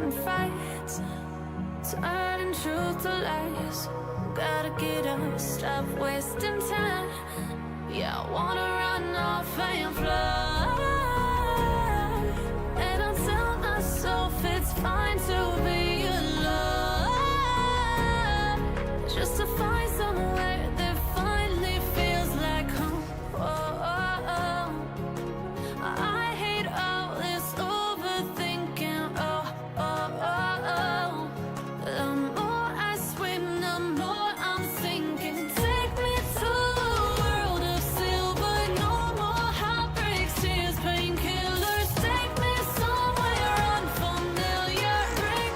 and fights, turning truth to lies. Gotta get up, stop wasting time. Yeah, I wanna run off and fly. And I'll tell myself it's fine to be alone, just to find somewhere that finally feels like home. I hate all this overthinking. The more I swim, the more I'm sinking. Take me to a world of silver, no more heartbreaks, tears, painkillers. Take me somewhere unfamiliar, bring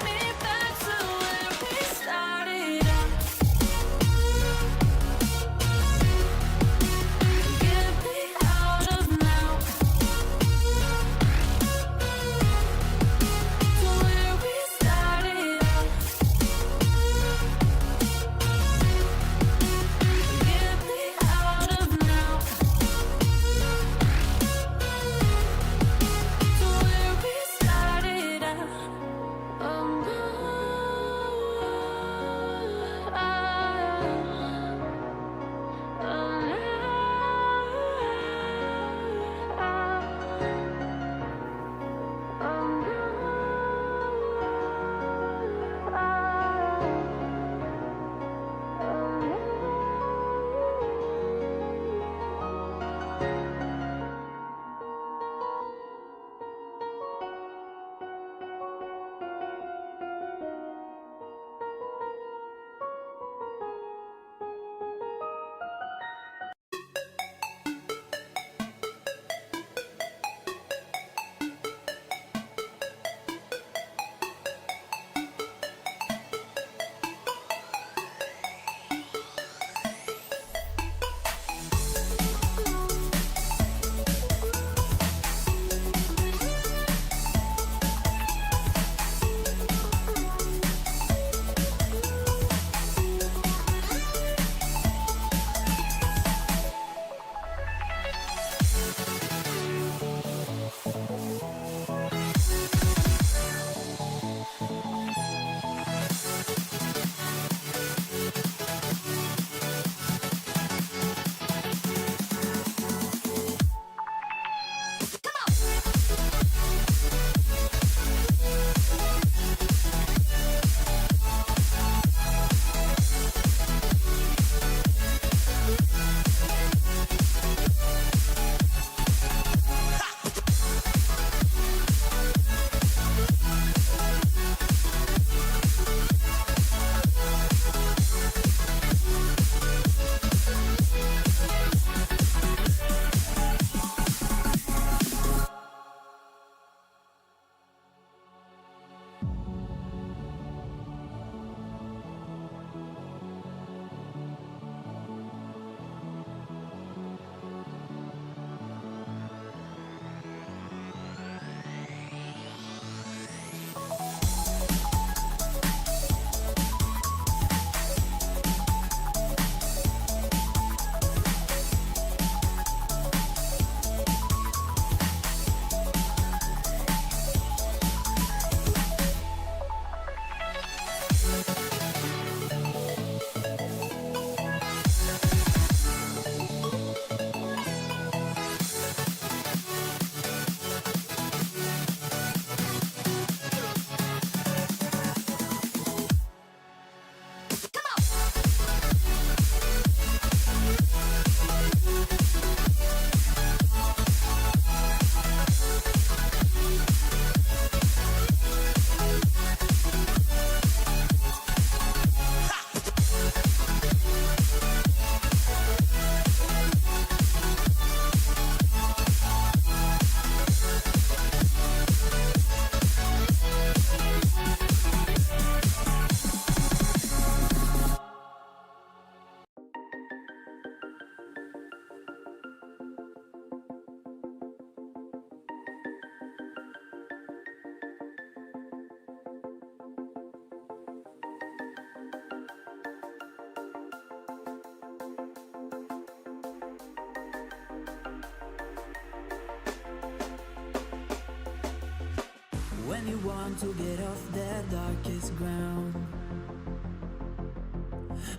When you want to get off the darkest ground,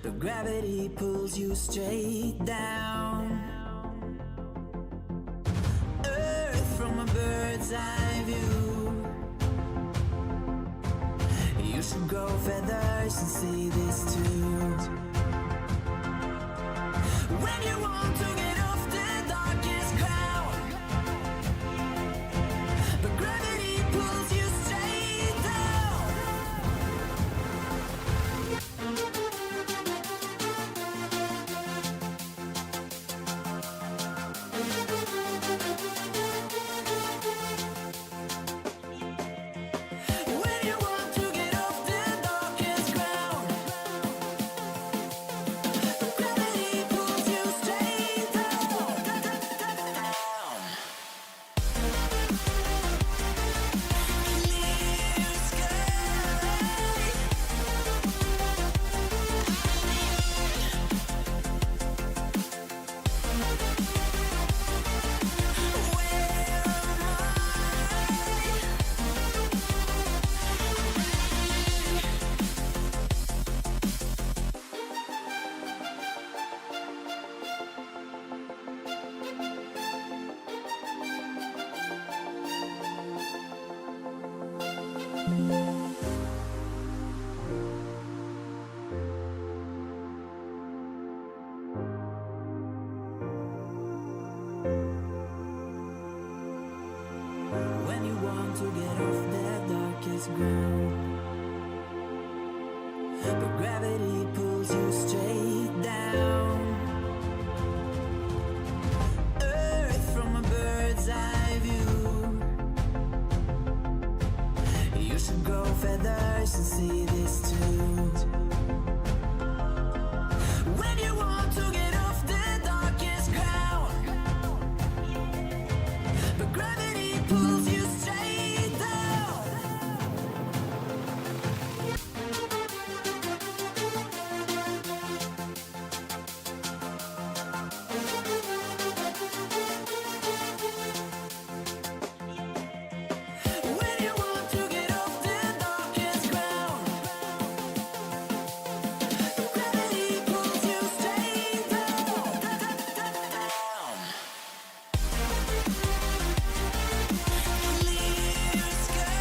but gravity pulls you straight down. Earth from a bird's eye view. You should grow feathers and see this too. When you want to get off the darkest ground, but gravity pulls you straight down. When you want to get off the darkest ground, but gravity pulls you straight down. Clear sky. When you want to get off the darkest ground, but gravity pulls you straight down. Earth from a bird's eye view. You should grow feathers and see this too. When you want to get off the darkest ground, but gravity pulls you straight down. When you want to get off the darkest ground, but gravity pulls you straight down. Clear sky.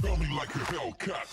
Feel me like a Hellcat.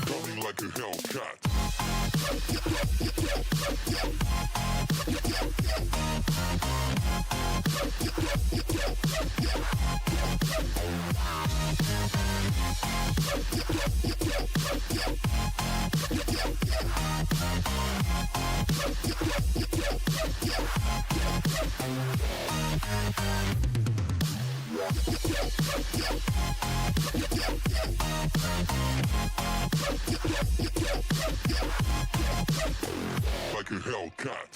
Coming like a Hellcat. Like a Hellcat.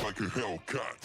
Like a Hellcat.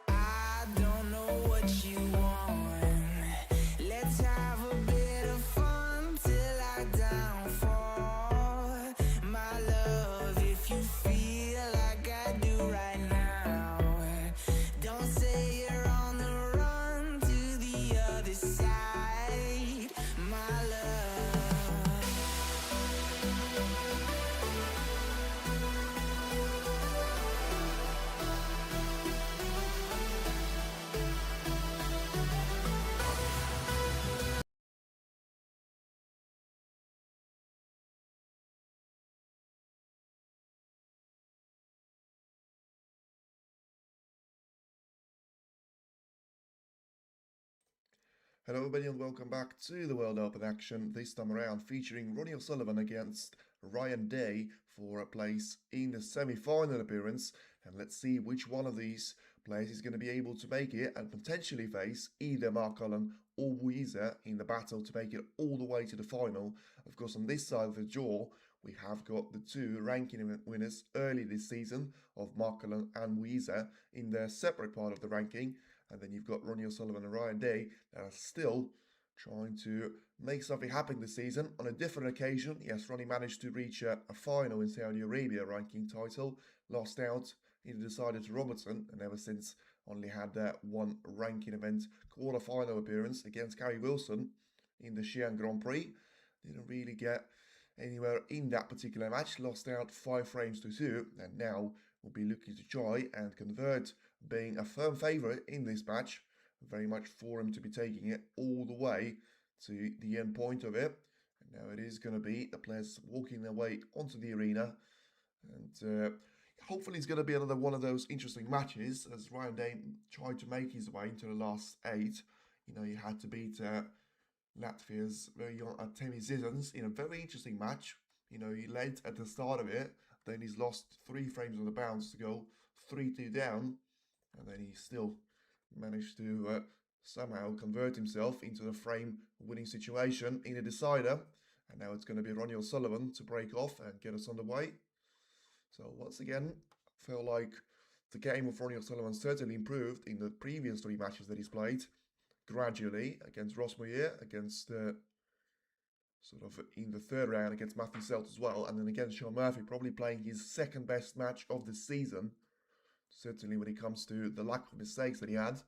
I don't know what you want. Let's have a bit of fun till I downfall. My love, if you feel like I do right now, don't say you're on the run to the other side. My love. Hello everybody and welcome back to the World Open action, this time around featuring Ronnie O'Sullivan against Ryan Day for a place in the semi-final appearance, and let's see which one of these players is going to be able to make it and potentially face either Mark Cullen or Weezer in the battle to make it all the way to the final. Of course, on this side of the draw we have got the two ranking winners early this season of Mark Cullen and Weezer in their separate part of the ranking. And then you've got Ronnie O'Sullivan and Ryan Day that are still trying to make something happen this season. On a different occasion, yes, Ronnie managed to reach a final in Saudi Arabia ranking title, lost out in the decider to Robertson, and ever since only had that one ranking event quarter-final appearance against Gary Wilson in the Xi'an Grand Prix. Didn't really get anywhere in that particular match, lost out 5 frames to 2, and now will be looking to try and convert, being a firm favourite in this match. Very much for him to be taking it all the way to the end point of it. And now it is going to be the players walking their way onto the arena, and hopefully it's going to be another one of those interesting matches as Ryan Day tried to make his way into the last 8. You know, he had to beat Latvia's very young Artemi Zizans in a very interesting match. You know, he led at the start of it, then he's lost 3 frames on the bounce to go 3-2 down, and then he still managed to somehow convert himself into the frame winning situation in a decider. And now it's going to be Ronnie O'Sullivan to break off and get us underway. So once again, I feel like the game of Ronnie O'Sullivan certainly improved in the previous 3 matches that he's played. Gradually against Ross Moyer, against sort of in the 3rd round against Matthew Selt as well, and then against Sean Murphy, probably playing his 2nd best match of the season. Certainly when it comes to the lack of mistakes that he had.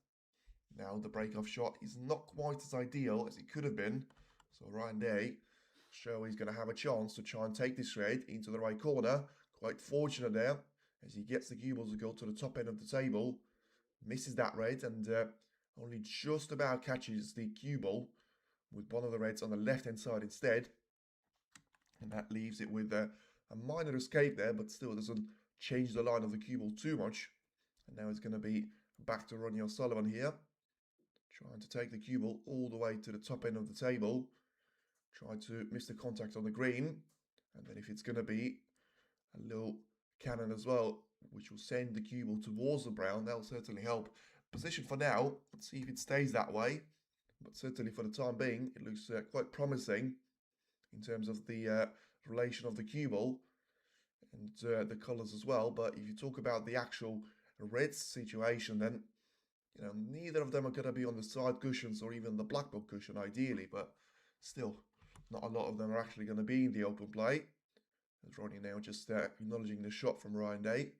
Now the break-off shot is not quite as ideal as it could have been. So Ryan Day show he's going to have a chance to try and take this straight into the right corner. Quite fortunate there as he gets the cue ball to go to the top end of the table. Misses that red and only just about catches the cue ball with one of the reds on the left-hand side instead. And that leaves it with a minor escape there, but still doesn't change the line of the cue ball too much. And now it's going to be back to Ronnie O'Sullivan here, trying to take the cue ball all the way to the top end of the table. Try to miss the contact on the green, and then if it's going to be a little cannon as well, which will send the cue ball towards the brown, that'll certainly help. Position for now, let's see if it stays that way. but certainly for the time being, it looks quite promising in terms of the relation of the cue ball and the colours as well. But if you talk about the actual red situation, then neither of them are going to be on the side cushions or even the black ball cushion ideally, but still, not a lot of them are actually going to be in the open play. As Ronnie now just acknowledging the shot from Ryan Day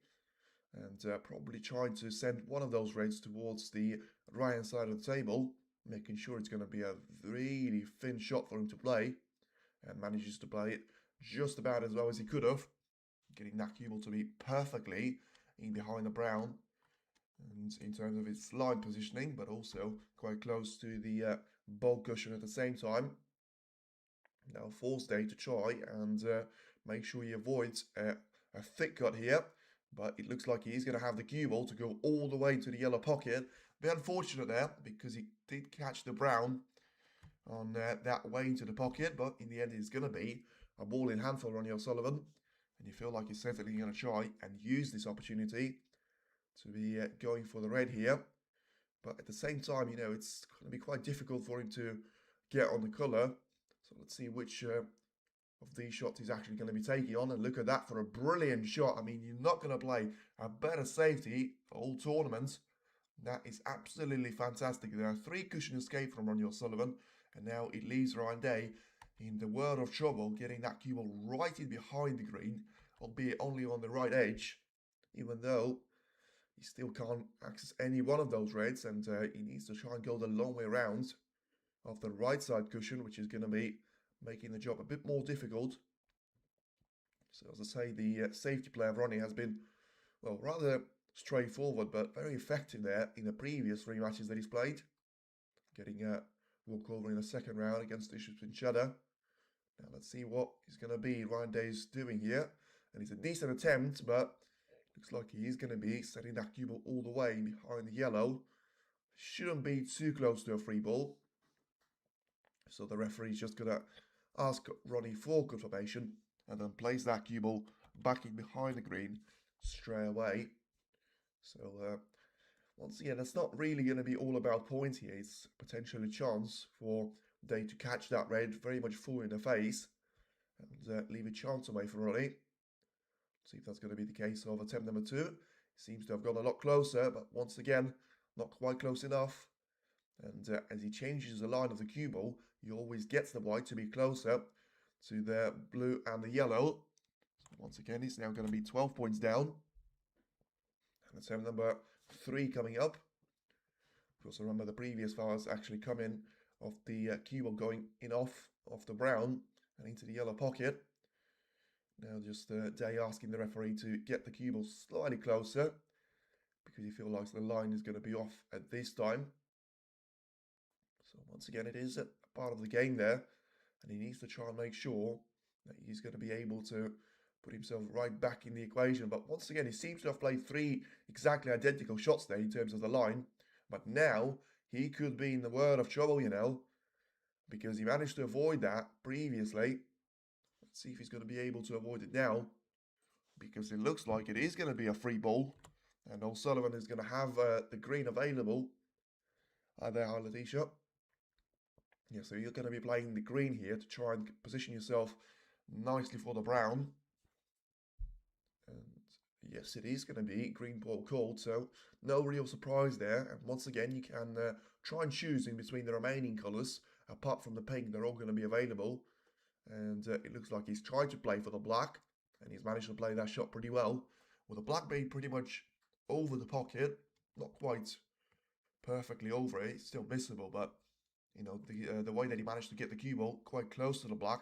and probably trying to send one of those reds towards the right hand side of the table, making sure it's going to be a really thin shot for him to play, and manages to play it just about as well as he could have, getting that cue ball to be perfectly in behind the brown and in terms of its line positioning, but also quite close to the ball cushion at the same time. Now force Day to try and make sure he avoids a thick cut here, but it looks like he's going to have the cue ball to go all the way to the yellow pocket. A bit unfortunate there because he did catch the brown on that way into the pocket, but in the end it's going to be a ball in hand for Ronnie O'Sullivan, and you feel like he's certainly going to try and use this opportunity to be going for the red here. But at the same time, it's going to be quite difficult for him to get on the colour. So let's see which of these shots he's actually going to be taking on. And look at that for a brilliant shot. I mean, you're not going to play a better safety for all tournaments. That is absolutely fantastic. There are 3 cushion escape from Ronnie O'Sullivan. And now it leaves Ryan Day in the world of trouble, getting that cue ball right in behind the green, albeit only on the right edge, even though he still can't access any one of those reds, and he needs to try and go the long way around of the right side cushion, which is going to be making the job a bit more difficult. So as I say, the safety play of Ronnie has been, well, rather straightforward, but very effective there in the previous 3 matches that he's played, getting a walkover in the second round against Ishus Pinchada. Now let's see what he's going to be Ryan Day's doing here, and it's a decent attempt, but looks like he is going to be setting that cue ball all the way behind the yellow. Shouldn't be too close to a free ball. So the referee is just going to ask Ronnie for confirmation and then place that cue ball back in behind the green straight away. So once again, it's not really going to be all about points here. It's potentially a chance for Day to catch that red very much full in the face and leave a chance away for Ronnie. See if that's going to be the case of attempt number 2. Seems to have gone a lot closer, but once again, not quite close enough. And as he changes the line of the cue ball, he always gets the white to be closer to the blue and the yellow. So once again, it's now going to be 12 points down. And attempt number 3 coming up. Of course, remember the previous fouls actually come in off the cue ball going in off the brown and into the yellow pocket. Now just Day asking the referee to get the cue ball slightly closer because he feels like the line is going to be off at this time. So once again, it is a part of the game there, and he needs to try and make sure that he's going to be able to put himself right back in the equation. But once again, he seems to have played 3 exactly identical shots there in terms of the line. But now he could be in the world of trouble, because he managed to avoid that previously. Let's see if he's going to be able to avoid it now, because it looks like it is going to be a free ball, and O'Sullivan is going to have the green available. There, hi Letitia. Yeah, so you're going to be playing the green here to try and position yourself nicely for the brown. And yes, it is going to be green ball called, so no real surprise there. And once again, you can try and choose in between the remaining colours. Apart from the pink, they're all going to be available. And it looks like he's tried to play for the black, and he's managed to play that shot pretty well. With the black being pretty much over the pocket, not quite perfectly over it, it's still missable, but the way that he managed to get the cue ball quite close to the black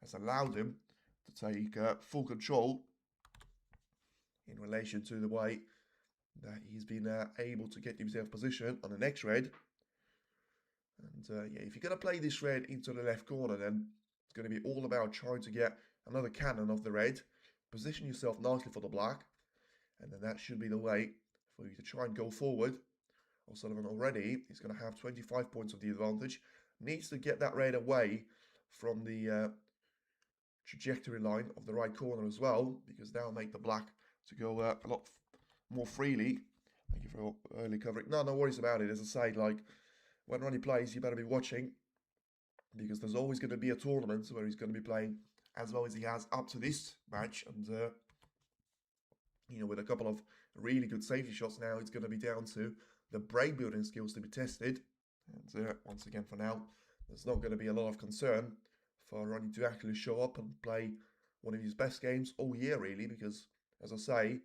has allowed him to take full control in relation to the way that he's been able to get himself positioned on the next red. And yeah, if you're going to play this red into the left corner, then it's going to be all about trying to get another cannon of the red, position yourself nicely for the black, and then that should be the way for you to try and go forward. O'Sullivan already is going to have 25 points of the advantage. Needs to get that red away from the trajectory line of the right corner as well, because that'll make the black to go a lot more freely. Thank you for early covering. No worries about it. As I say, like, when Ronnie plays, you better be watching, because there's always going to be a tournament where he's going to be playing as well as he has up to this match. And, you know, with a couple of really good safety shots now, it's going to be down to the break building skills to be tested. And once again, for now, there's not going to be a lot of concern for Ronnie to actually show up and play one of his best games all year, really, because, as I say,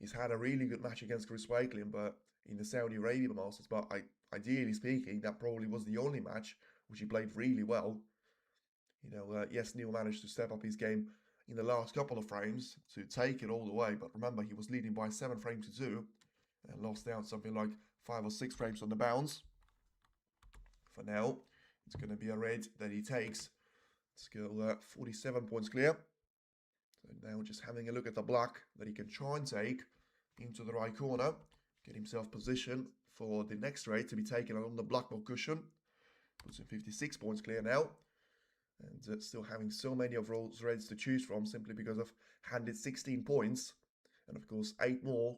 he's had a really good match against Chris Wakelin, but in the Saudi Arabia Masters. But ideally speaking, that probably was the only match which he played really well. You know, yes, Neil managed to step up his game in the last couple of frames to take it all the way, but remember, he was leading by 7 frames to 2 and lost out something like 5 or 6 frames on the bounce. For now, it's going to be a red that he takes. Let's go 47 points clear. So now just having a look at the black that he can try and take into the right corner, get himself positioned for the next raid to be taken on the blackball cushion. Puts him 56 points clear now. And still having so many of those reds to choose from simply because I've handed 16 points. And of course 8 more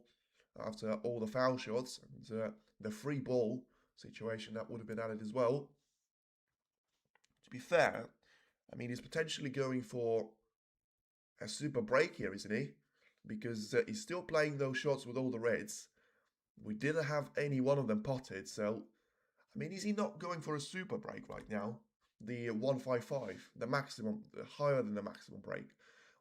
after all the foul shots and the free ball situation that would have been added as well. To be fair, I mean, he's potentially going for a super break here, isn't he? Because he's still playing those shots with all the reds. We didn't have any one of them potted, so I mean, is he not going for a super break right now? The 155, the maximum, higher than the maximum break.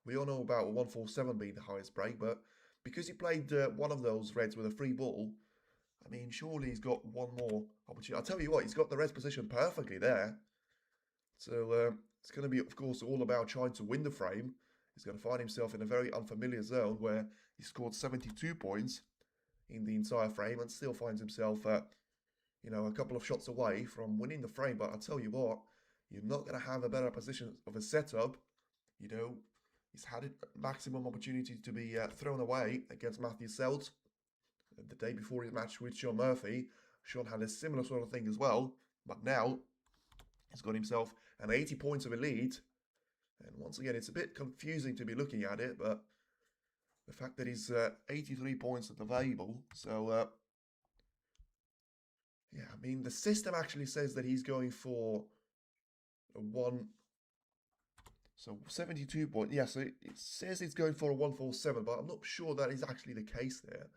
We all know about 147 being the highest break, but because he played one of those reds with a free ball, I mean, surely he's got one more opportunity. I'll tell you what, he's got the reds positioned perfectly there. So it's going to be, of course, all about trying to win the frame. He's going to find himself in a very unfamiliar zone where he scored 72 points in the entire frame and still finds himself, you know, a couple of shots away from winning the frame. But I'll tell you what, you're not going to have a better position of a setup. You know, he's had a maximum opportunity to be thrown away against Matthew Selt. The day before his match with Sean Murphy, Sean had a similar sort of thing as well. But now, he's got himself an 80 points of a lead. And once again, it's a bit confusing to be looking at it, but the fact that he's 83 points available. So, yeah, I mean, the system actually says that he's going for a 72 points. Yeah, so it says he's going for a 147, but I'm not sure that is actually the case there,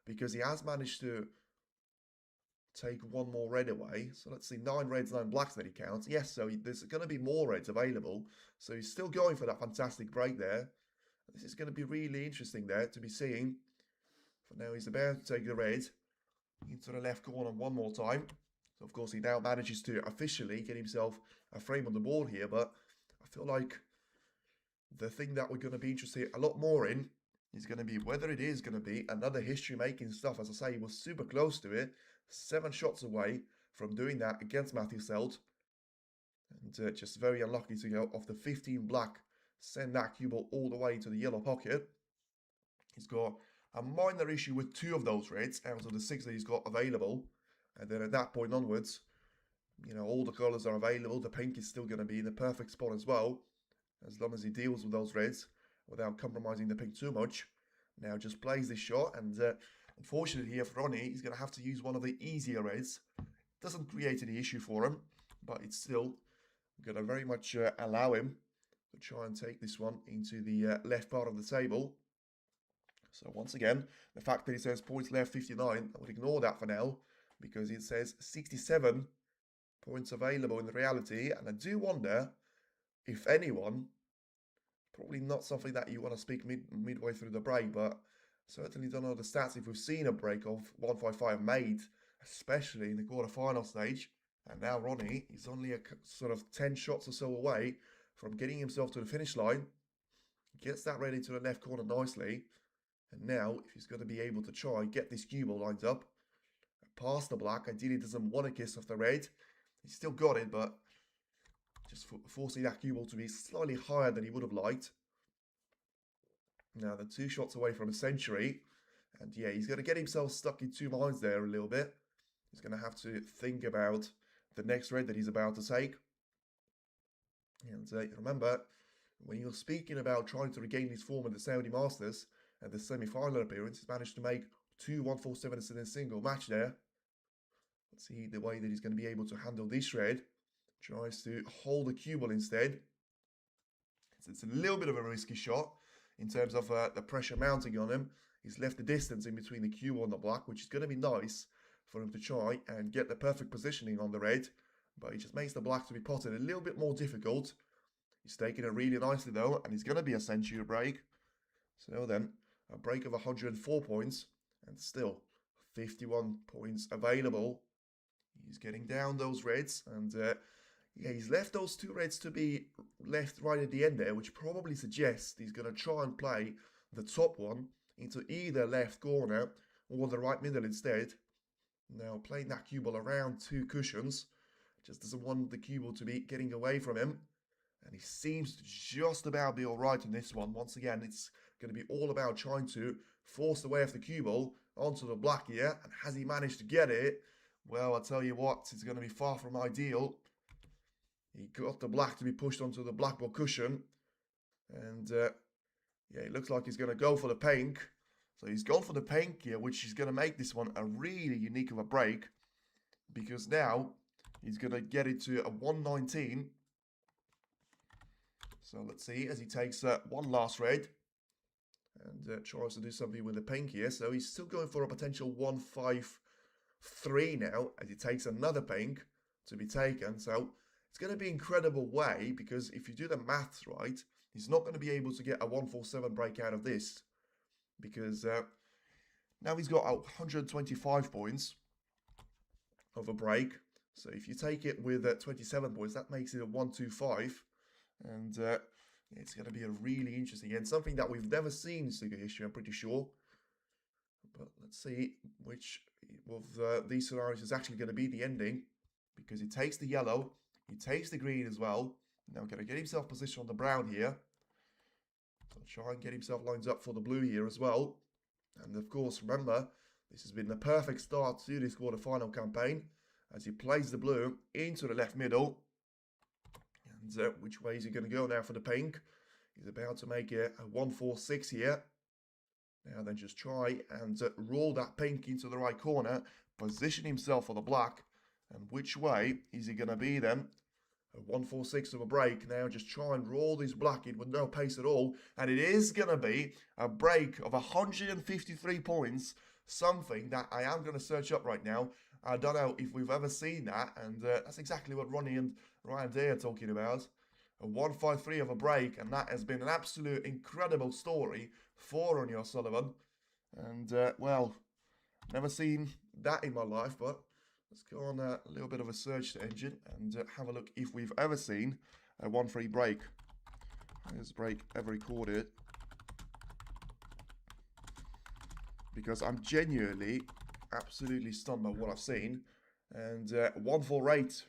because he has managed to take one more red away. So let's see, 9 reds, 9 blacks that he counts. Yes, so there's going to be more reds available. So he's still going for that fantastic break there. This is going to be really interesting there to be seeing. For now, he's about to take the red into the left corner one more time. So, of course, he now manages to officially get himself a frame on the board here. But I feel like the thing that we're going to be interested a lot more in is going to be whether it is going to be another history-making stuff. As I say, he was super close to it. 7 shots away from doing that against Matthew Selt. And just very unlucky to go off the 15 black, send that cue ball all the way to the yellow pocket. He's got a minor issue with 2 of those reds out of the 6 that he's got available. And then at that point onwards, you know, all the colours are available. The pink is still going to be in the perfect spot as well, as long as he deals with those reds without compromising the pink too much. Now just plays this shot, and unfortunately here for Ronnie, he's going to have to use one of the easier reds. Doesn't create any issue for him, but it's still going to very much allow him to try and take this one into the left part of the table. So once again, the fact that it says points left 59, I would ignore that for now, because it says 67 points available in reality. And I do wonder if anyone, probably not something that you want to speak midway through the break, but certainly don't know the stats if we've seen a break of 155 made, especially in the quarterfinal stage. And now Ronnie is only a sort of 10 shots or so away from getting himself to the finish line. Gets that ready to the left corner nicely. And now, if he's going to be able to try and get this cue ball lined up, past the black, ideally doesn't want to kiss off the red. He's still got it, but just forcing that cue ball to be slightly higher than he would have liked. Now, they're 2 shots away from a century. And yeah, he's going to get himself stuck in 2 minds there a little bit. He's going to have to think about the next red that he's about to take. And remember, when you're speaking about trying to regain his form at the Saudi Masters and the semi-final appearance, he's managed to make 2 147s in a single match there. Let's see the way that he's going to be able to handle this red. Tries to hold the cue ball instead. It's a little bit of a risky shot in terms of the pressure mounting on him. He's left the distance in between the cue ball and the black, which is going to be nice for him to try and get the perfect positioning on the red. But he just makes the black to be potted a little bit more difficult. He's taking it really nicely though, and he's going to be a century break. So then, a break of 104 points, and still 51 points available. He's getting down those reds, and yeah, he's left those two reds to be left right at the end there, which probably suggests he's going to try and play the top one into either left corner or the right middle instead. Now, playing that cue ball around two cushions, just doesn't want the cue ball to be getting away from him. And he seems to just about be all right in this one. Once again, it's going to be all about trying to force the way of the cue ball onto the black here. And has he managed to get it? Well, I'll tell you what, it's going to be far from ideal. He got the black to be pushed onto the black ball cushion. And yeah, it looks like he's going to go for the pink. So he's gone for the pink here, which is going to make this one a really unique of a break. Because now he's going to get it to a 119. So let's see as he takes one last red. And tries to do something with the pink here. So he's still going for a potential 153 now as he takes another pink to be taken. So it's going to be an incredible way, because if you do the maths right, he's not going to be able to get a 147 break out of this. Because now he's got 125 points of a break. So if you take it with 27 points, that makes it a 125. And it's going to be a really interesting and something that we've never seen in snooker history, I'm pretty sure. But let's see which of these scenarios is actually going to be the ending. Because he takes the yellow, he takes the green as well. Now going to get himself positioned on the brown here. So try and get himself lined up for the blue here as well. And of course, remember, this has been the perfect start to this quarterfinal campaign as he plays the blue into the left middle. And which way is he going to go now for the pink? He's about to make it a 146 here. Now then just try and roll that pink into the right corner, position himself for the black. And which way is he going to be then? A 146 of a break. Now just try and roll this black in with no pace at all. And it is going to be a break of 153 points. Something that I am going to search up right now. I don't know if we've ever seen that. And that's exactly what Ronnie and Ryan Day are talking about. A 153 of a break. And that has been an absolute incredible story for Ronnie O'Sullivan. And, well, never seen that in my life, but let's go on a little bit of a search engine and have a look if we've ever seen a 1-3 break. Has break ever recorded? Because I'm genuinely absolutely stunned by what I've seen. And 148.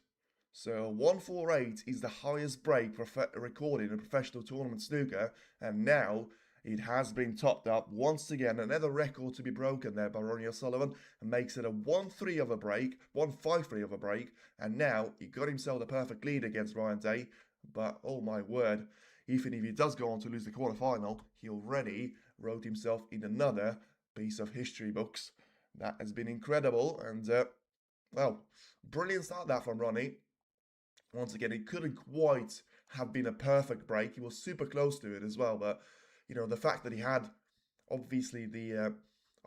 So 148 is the highest break recorded in a professional tournament snooker. And now it has been topped up once again. Another record to be broken there by Ronnie O'Sullivan, and makes it a 1-3 of a break, 1-5-3 of a break. And now he got himself the perfect lead against Ryan Day. But oh my word, even if he does go on to lose the quarterfinal, he already wrote himself in another piece of history books. That has been incredible. And well, brilliant start that from Ronnie. Once again, it couldn't quite have been a perfect break. He was super close to it as well, but you know, the fact that he had, obviously, the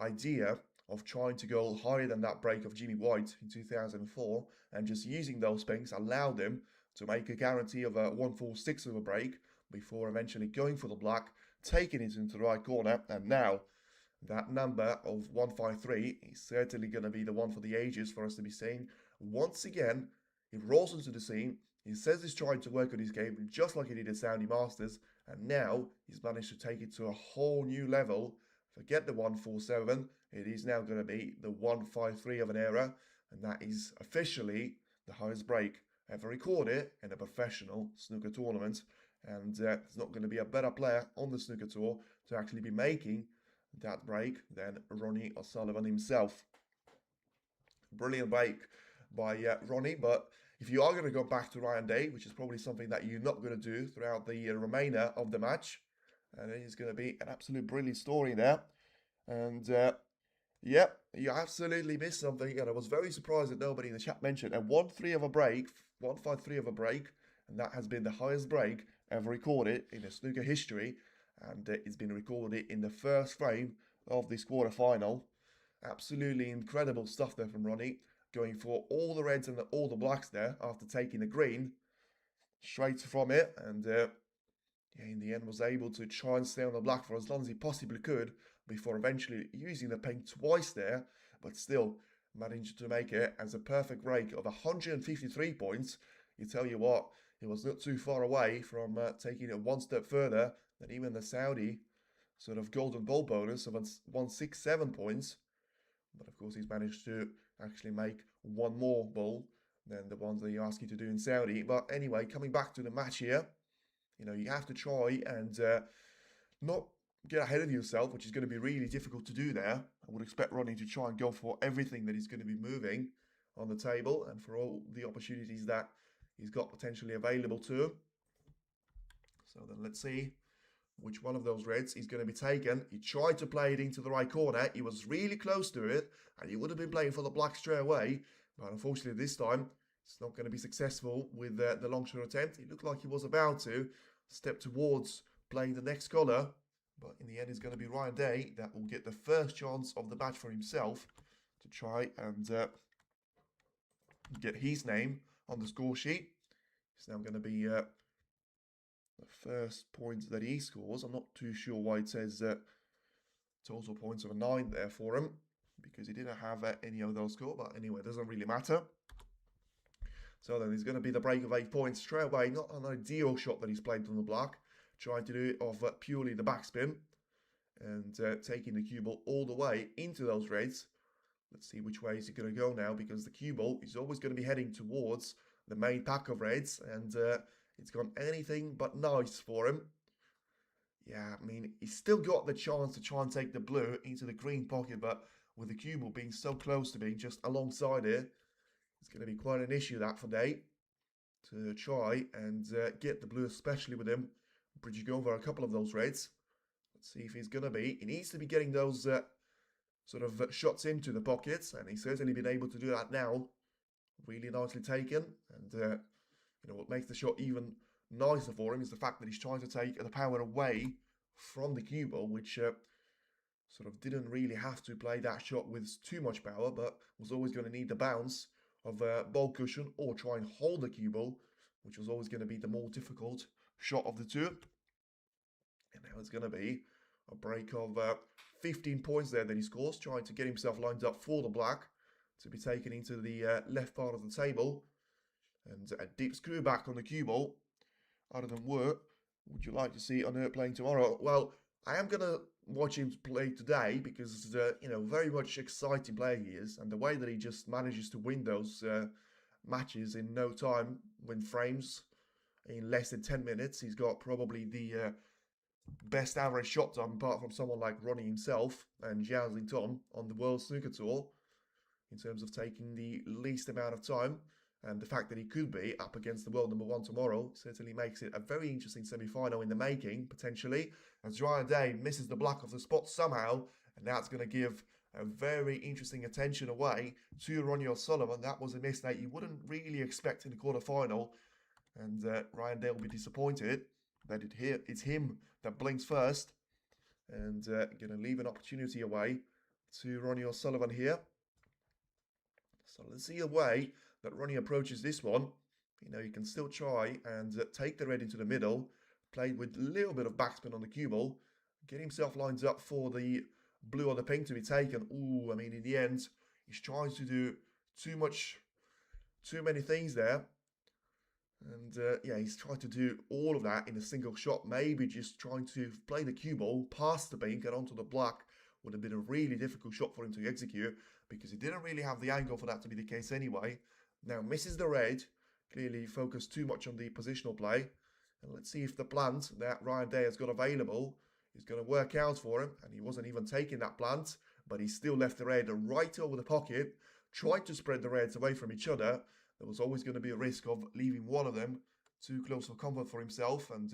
idea of trying to go higher than that break of Jimmy White in 2004, and just using those pinks allowed him to make a guarantee of a 146 of a break before eventually going for the black, taking it into the right corner. And now that number of 153 is certainly going to be the one for the ages for us to be seeing. Once again, he rolls into the scene. He says he's trying to work on his game just like he did at Saudi Masters. And now he's managed to take it to a whole new level. Forget the 147. It is now going to be the 153 of an era. And that is officially the highest break ever recorded in a professional snooker tournament. And there's not going to be a better player on the snooker tour to actually be making that break than Ronnie O'Sullivan himself. Brilliant break by Ronnie, but if you are going to go back to Ryan Day, which is probably something that you're not going to do throughout the remainder of the match, and it is going to be an absolute brilliant story there. And Yep, you absolutely missed something, and I was very surprised that nobody in the chat mentioned a 1-3 of a break, 1-5-3 of a break, and that has been the highest break ever recorded in the snooker history, and it's been recorded in the first frame of this quarter-final. Absolutely incredible stuff there from Ronnie, going for all the reds and all the blacks there after taking the green, straight from it, and yeah, in the end was able to try and stay on the black for as long as he possibly could before eventually using the pink twice there, but still managed to make it as a perfect break of 153 points. You tell you what, he was not too far away from taking it one step further than even the Saudi sort of golden ball bonus of 167 points. But of course, he's managed to actually make one more ball than the ones that he asked you to do in Saudi. But anyway, coming back to the match here, you know, you have to try and not get ahead of yourself, which is going to be really difficult to do there. I would expect Ronnie to try and go for everything that he's going to be moving on the table and for all the opportunities that he's got potentially available to him. So then let's see which one of those reds is going to be taken. He tried to play it into the right corner. He was really close to it, and he would have been playing for the black straight away. But unfortunately this time, it's not going to be successful with the long shot attempt. It looked like he was about to step towards playing the next colour, but in the end it's going to be Ryan Day that will get the first chance of the match for himself to try and get his name on the score sheet. It's now going to be the first points that he scores. I'm not too sure why it says total points of a 9 there for him, because he didn't have any of those score, but anyway, it doesn't really matter. So then there's going to be the break of 8 points straight away. Not an ideal shot that he's played on the block. Trying to do it off purely the backspin. And taking the cue ball all the way into those reds. Let's see which way is he going to go now. Because the cue ball is always going to be heading towards the main pack of reds. And it's gone anything but nice for him. Yeah, I mean, he's still got the chance to try and take the blue into the green pocket. But with the cue ball being so close to being just alongside it, it's going to be quite an issue that for Day to try and get the blue, especially with him bridging over a couple of those reds. Let's see if he's going to be. He needs to be getting those sort of shots into the pockets, and he's certainly been able to do that now. Really nicely taken, and you know what makes the shot even nicer for him is the fact that he's trying to take the power away from the cue ball, which sort of didn't really have to play that shot with too much power, but was always going to need the bounce of a ball cushion or try and hold the cue ball, which was always going to be the more difficult shot of the two. And now it's going to be a break of 15 points there that he scores, trying to get himself lined up for the black to be taken into the left part of the table. And a deep screw back on the cue ball. Other than Wurt, would you like to see Unhurt playing tomorrow? Well, I am going to watch him play today because, you know, very much exciting player he is. And the way that he just manages to win those matches in no time, win frames in less than 10 minutes. He's got probably the best average shot time apart from someone like Ronnie himself and Zhao Xingtong on the World Snooker Tour in terms of taking the least amount of time. And the fact that he could be up against the world #1 tomorrow certainly makes it a very interesting semi-final in the making, potentially, as Ryan Day misses the black of the spot somehow, and that's going to give a very interesting attention away to Ronnie O'Sullivan. That was a miss that you wouldn't really expect in the quarter-final, and Ryan Day will be disappointed that it's him that blinks first, and going to leave an opportunity away to Ronnie O'Sullivan here. So let's see a way that Ronnie approaches this one. You know, you can still try and take the red into the middle, played with a little bit of backspin on the cue ball, get himself lined up for the blue or the pink to be taken. Ooh, I mean, in the end, he's trying to do too many things there. And yeah, he's tried to do all of that in a single shot. Maybe just trying to play the cue ball past the pink and onto the black would have been a really difficult shot for him to execute because he didn't really have the angle for that to be the case anyway. Now misses the red, clearly focused too much on the positional play. And let's see if the plant that Ryan Day has got available is going to work out for him. And he wasn't even taking that plant, but he still left the red right over the pocket, tried to spread the reds away from each other. There was always going to be a risk of leaving one of them too close for comfort for himself. And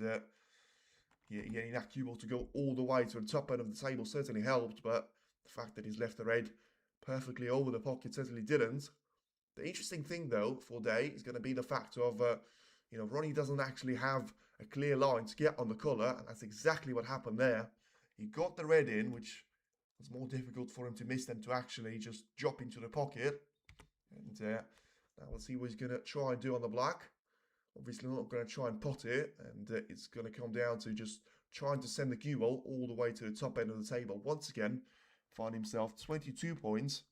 getting that cue ball to go all the way to the top end of the table certainly helped, but The fact that he's left the red perfectly over the pocket certainly didn't. The interesting thing, though, for Day is going to be the fact of, Ronnie doesn't actually have a clear line to get on the colour, and that's exactly what happened there. He got the red in, which was more difficult for him to miss than to actually just drop into the pocket. And now we'll see what he's going to try and do on the black. Obviously not going to try and pot it, and it's going to come down to just trying to send the cue ball all the way to the top end of the table. Once again, find himself 22 points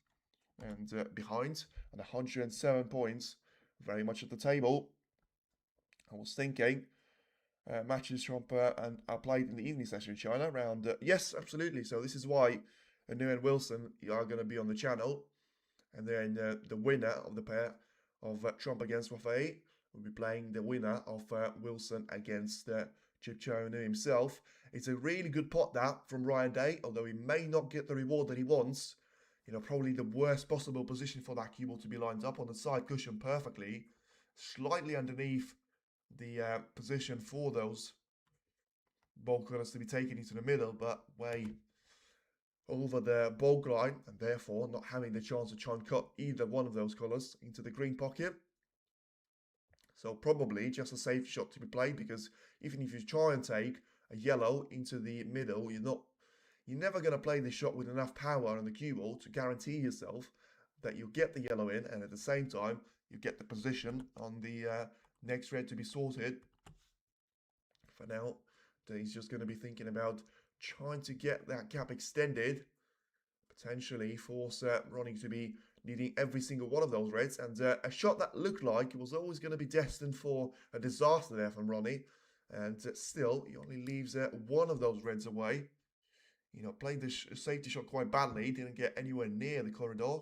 and behind, and 107 points, very much at the table. I was thinking matches Trump and are played in the evening session in China around, yes, absolutely. So this is why Anu and Wilson are going to be on the channel, and then the winner of the pair of Trump against Rafael will be playing the winner of Wilson against Chipcho Anu himself. It's a really good pot that from Ryan Day, although he may not get the reward that he wants. Probably the worst possible position for that cue ball to be lined up on the side cushion perfectly, slightly underneath the position for those ball colours to be taken into the middle, but way over the bulk line, and therefore not having the chance to try and cut either one of those colours into the green pocket. So probably just a safe shot to be played, because even if you try and take a yellow into the middle, you're never going to play this shot with enough power on the cue ball to guarantee yourself that you'll get the yellow in, and at the same time you get the position on the next red to be sorted. For now, he's just going to be thinking about trying to get that gap extended, potentially force Ronnie to be needing every single one of those reds, and a shot that looked like it was always going to be destined for a disaster there from Ronnie, and still he only leaves one of those reds away. Played the safety shot quite badly, didn't get anywhere near the corridor,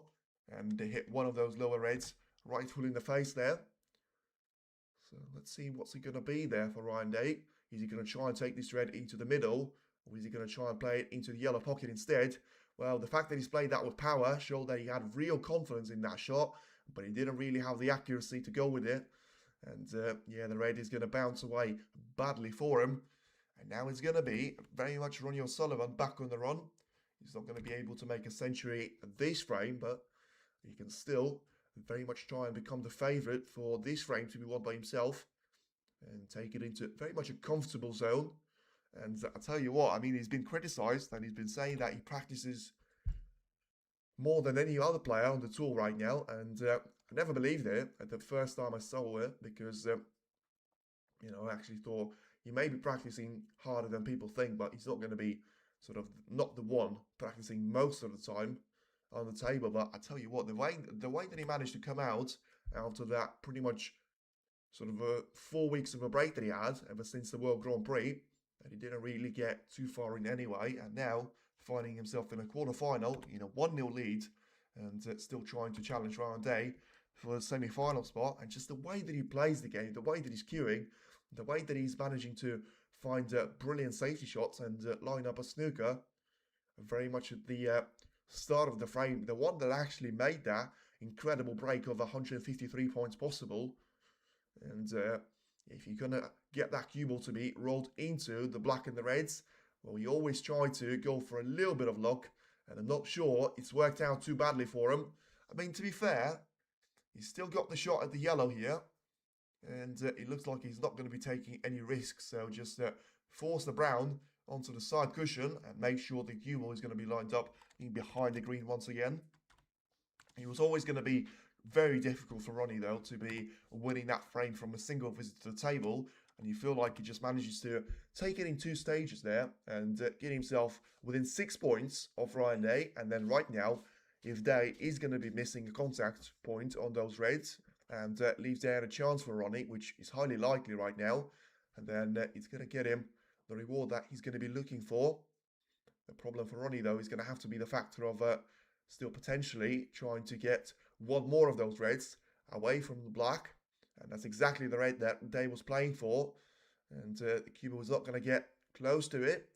and they hit one of those lower reds right full in the face there. So let's see what's it going to be there for Ryan Day. Is he going to try and take this red into the middle, or is he going to try and play it into the yellow pocket instead? Well, the fact that he's played that with power showed that he had real confidence in that shot, but he didn't really have the accuracy to go with it. And yeah, the red is going to bounce away badly for him. And now it's going to be very much Ronnie O'Sullivan back on the run. He's not going to be able to make a century this frame, but he can still very much try and become the favourite for this frame to be won by himself and take it into very much a comfortable zone. And I tell you what, I mean, he's been criticised and he's been saying that he practices more than any other player on the tour right now. And I never believed it at the first time I saw it, because, I actually thought he may be practicing harder than people think, but he's not going to be sort of not the one practicing most of the time on the table. But I tell you what, the way that he managed to come out after that pretty much sort of 4 weeks of a break that he had ever since the World Grand Prix, and he didn't really get too far in anyway, and now finding himself in a quarter-final, 1-0 lead, and still trying to challenge Ryan Day for the semi-final spot. And just the way that he plays the game, the way that he's queuing, the way that he's managing to find brilliant safety shots and line up a snooker, very much at the start of the frame, the one that actually made that incredible break of 153 points possible. And if you're going to get that cue ball to be rolled into the black and the reds, well, you always try to go for a little bit of luck, and I'm not sure it's worked out too badly for him. I mean, to be fair, he's still got the shot at the yellow here, and it looks like he's not going to be taking any risks, so just force the brown onto the side cushion and make sure the cue ball is going to be lined up in behind the green once again. He was always going to be very difficult for Ronnie, though, to be winning that frame from a single visit to the table, and you feel like he just manages to take it in 2 stages there and get himself within 6 points of Ryan Day. And then right now, if Day is going to be missing a contact point on those reds, and leaves there a chance for Ronnie, which is highly likely right now, and then it's going to get him the reward that he's going to be looking for. The problem for Ronnie, though, is going to have to be the factor of still potentially trying to get one more of those reds away from the black, and that's exactly the red that Day was playing for, and the cue was not going to get close to it.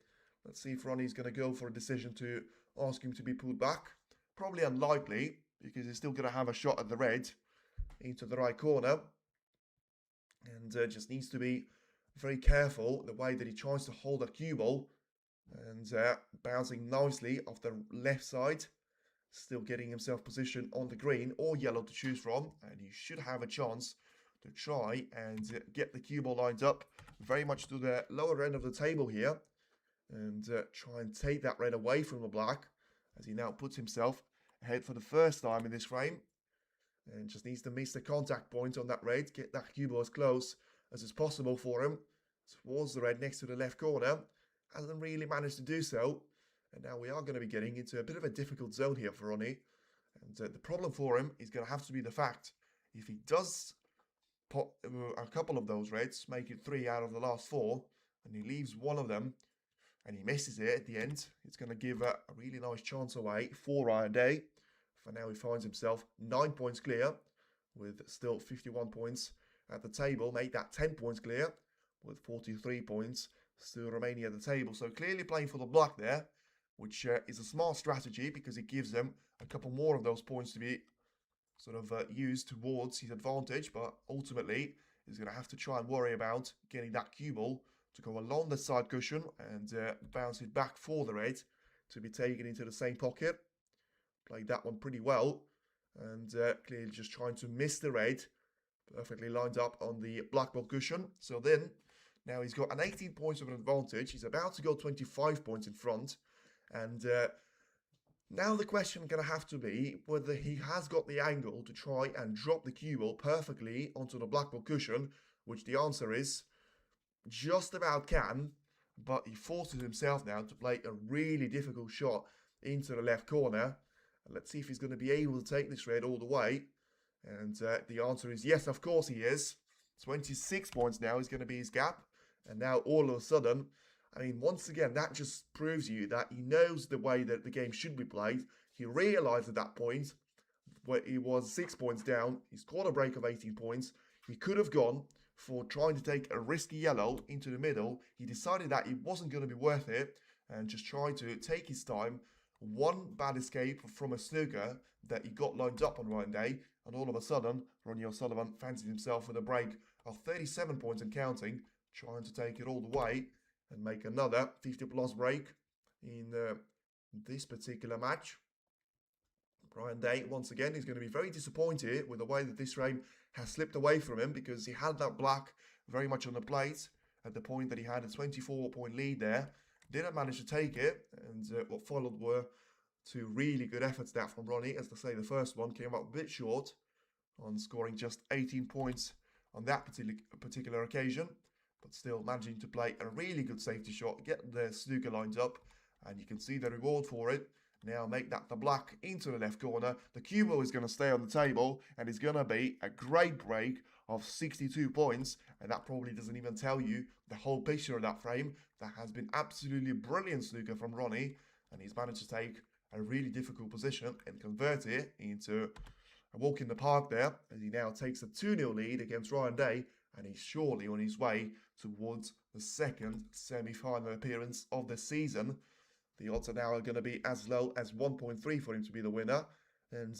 Let's see if Ronnie's going to go for a decision to ask him to be pulled back. Probably unlikely, because he's still going to have a shot at the red into the right corner, and just needs to be very careful the way that he tries to hold that cue ball And bouncing nicely off the left side. Still getting himself positioned on the green or yellow to choose from. And he should have a chance to try and get the cue ball lined up very much to the lower end of the table here. And try and take that red away from the black as he now puts himself ahead for the first time in this frame. And just needs to miss the contact point on that red, get that cue ball as close as is possible for him towards the red next to the left corner. Hasn't really managed to do so. And now we are going to be getting into a bit of a difficult zone here for Ronnie. And the problem for him is going to have to be the fact, if he does put a couple of those reds, make it 3 out of the last 4, and he leaves one of them, and he misses it at the end, it's going to give a really nice chance away for Ryan Day. For now, he finds himself 9 points clear, with still 51 points at the table. Made that 10 points clear, with 43 points still remaining at the table. So clearly playing for the black there, which is a smart strategy because it gives them a couple more of those points to be sort of used towards his advantage. But ultimately, he's going to have to try and worry about getting that cue ball to go along the side cushion and bounce it back for the red to be taken into the same pocket. Played that one pretty well, and clearly just trying to miss the red. Perfectly lined up on the black ball cushion. So then, now he's got an 18 points of an advantage. He's about to go 25 points in front. And now the question going to have to be whether he has got the angle to try and drop the cue ball perfectly onto the black ball cushion, which the answer is just about can, but he forces himself now to play a really difficult shot into the left corner. And let's see if he's going to be able to take this red all the way. And the answer is yes, of course he is. 26 points now is going to be his gap. And now all of a sudden, I mean, once again, that just proves you that he knows the way that the game should be played. He realised at that point, where he was 6 points down, he scored a break of 18 points. He could have gone for trying to take a risky yellow into the middle. He decided that it wasn't going to be worth it and just tried to take his time. One bad escape from a snooker that he got lined up on Ryan Day, and all of a sudden, Ronnie O'Sullivan fancied himself with a break of 37 points and counting, trying to take it all the way and make another 50-plus break in this particular match. Ryan Day, once again, is going to be very disappointed with the way that this frame has slipped away from him, because he had that black very much on the plate at the point that he had a 24-point lead there. Didn't manage to take it, and what followed were 2 really good efforts there from Ronnie. As I say, the first one came up a bit short on scoring just 18 points on that particular occasion, but still managing to play a really good safety shot, get the snooker lined up, and you can see the reward for it. Now make that the black into the left corner. The cue ball is going to stay on the table, and it's going to be a great break of 62 points, and that probably doesn't even tell you the whole picture of that frame. That has been absolutely brilliant snooker from Ronnie, and he's managed to take a really difficult position and convert it into a walk in the park there, as he now takes a 2-0 lead against Ryan Day, and he's surely on his way towards the second semi-final appearance of the season. The odds are now going to be as low as 1.3 for him to be the winner. And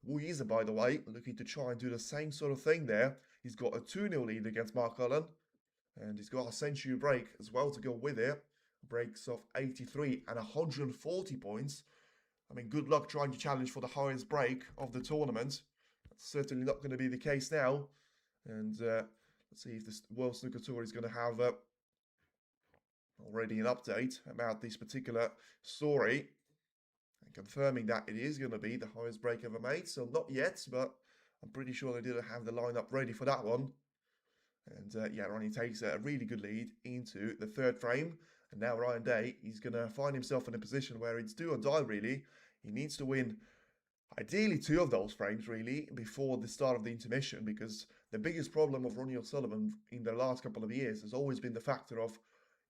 Wu Yiza, by the way, looking to try and do the same sort of thing there. He's got a 2-0 lead against Mark Cullen, and he's got a century break as well to go with it. Breaks of 83 and 140 points. I mean, good luck trying to challenge for the highest break of the tournament. That's certainly not going to be the case now. And let's see if the World Snooker Tour is going to have already an update about this particular story, and confirming that it is going to be the highest break ever made. So not yet, but I'm pretty sure they didn't have the lineup ready for that one. And yeah, Ronnie takes a really good lead into the third frame. And now Ryan Day, he's going to find himself in a position where it's do or die, really. He needs to win ideally 2 of those frames, really, before the start of the intermission, because the biggest problem of Ronnie O'Sullivan in the last couple of years has always been the factor of,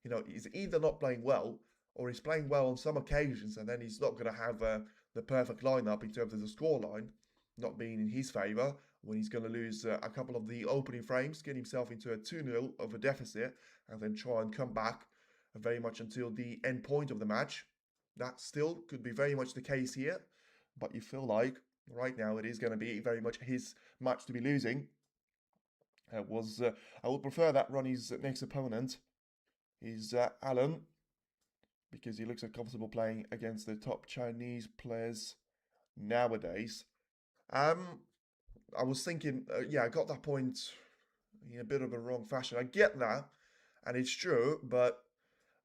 you know, he's either not playing well, or he's playing well on some occasions, and then he's not going to have the perfect lineup in terms of the scoreline not being in his favour, when he's going to lose a couple of the opening frames, get himself into a 2-0 of a deficit, and then try and come back very much until the end point of the match. That still could be very much the case here, but you feel like right now it is going to be very much his match to be losing. I would prefer that Ronnie's next opponent is Alan, because he looks uncomfortable playing against the top Chinese players nowadays. I was thinking, yeah, I got that point in a bit of a wrong fashion. I get that, and it's true, but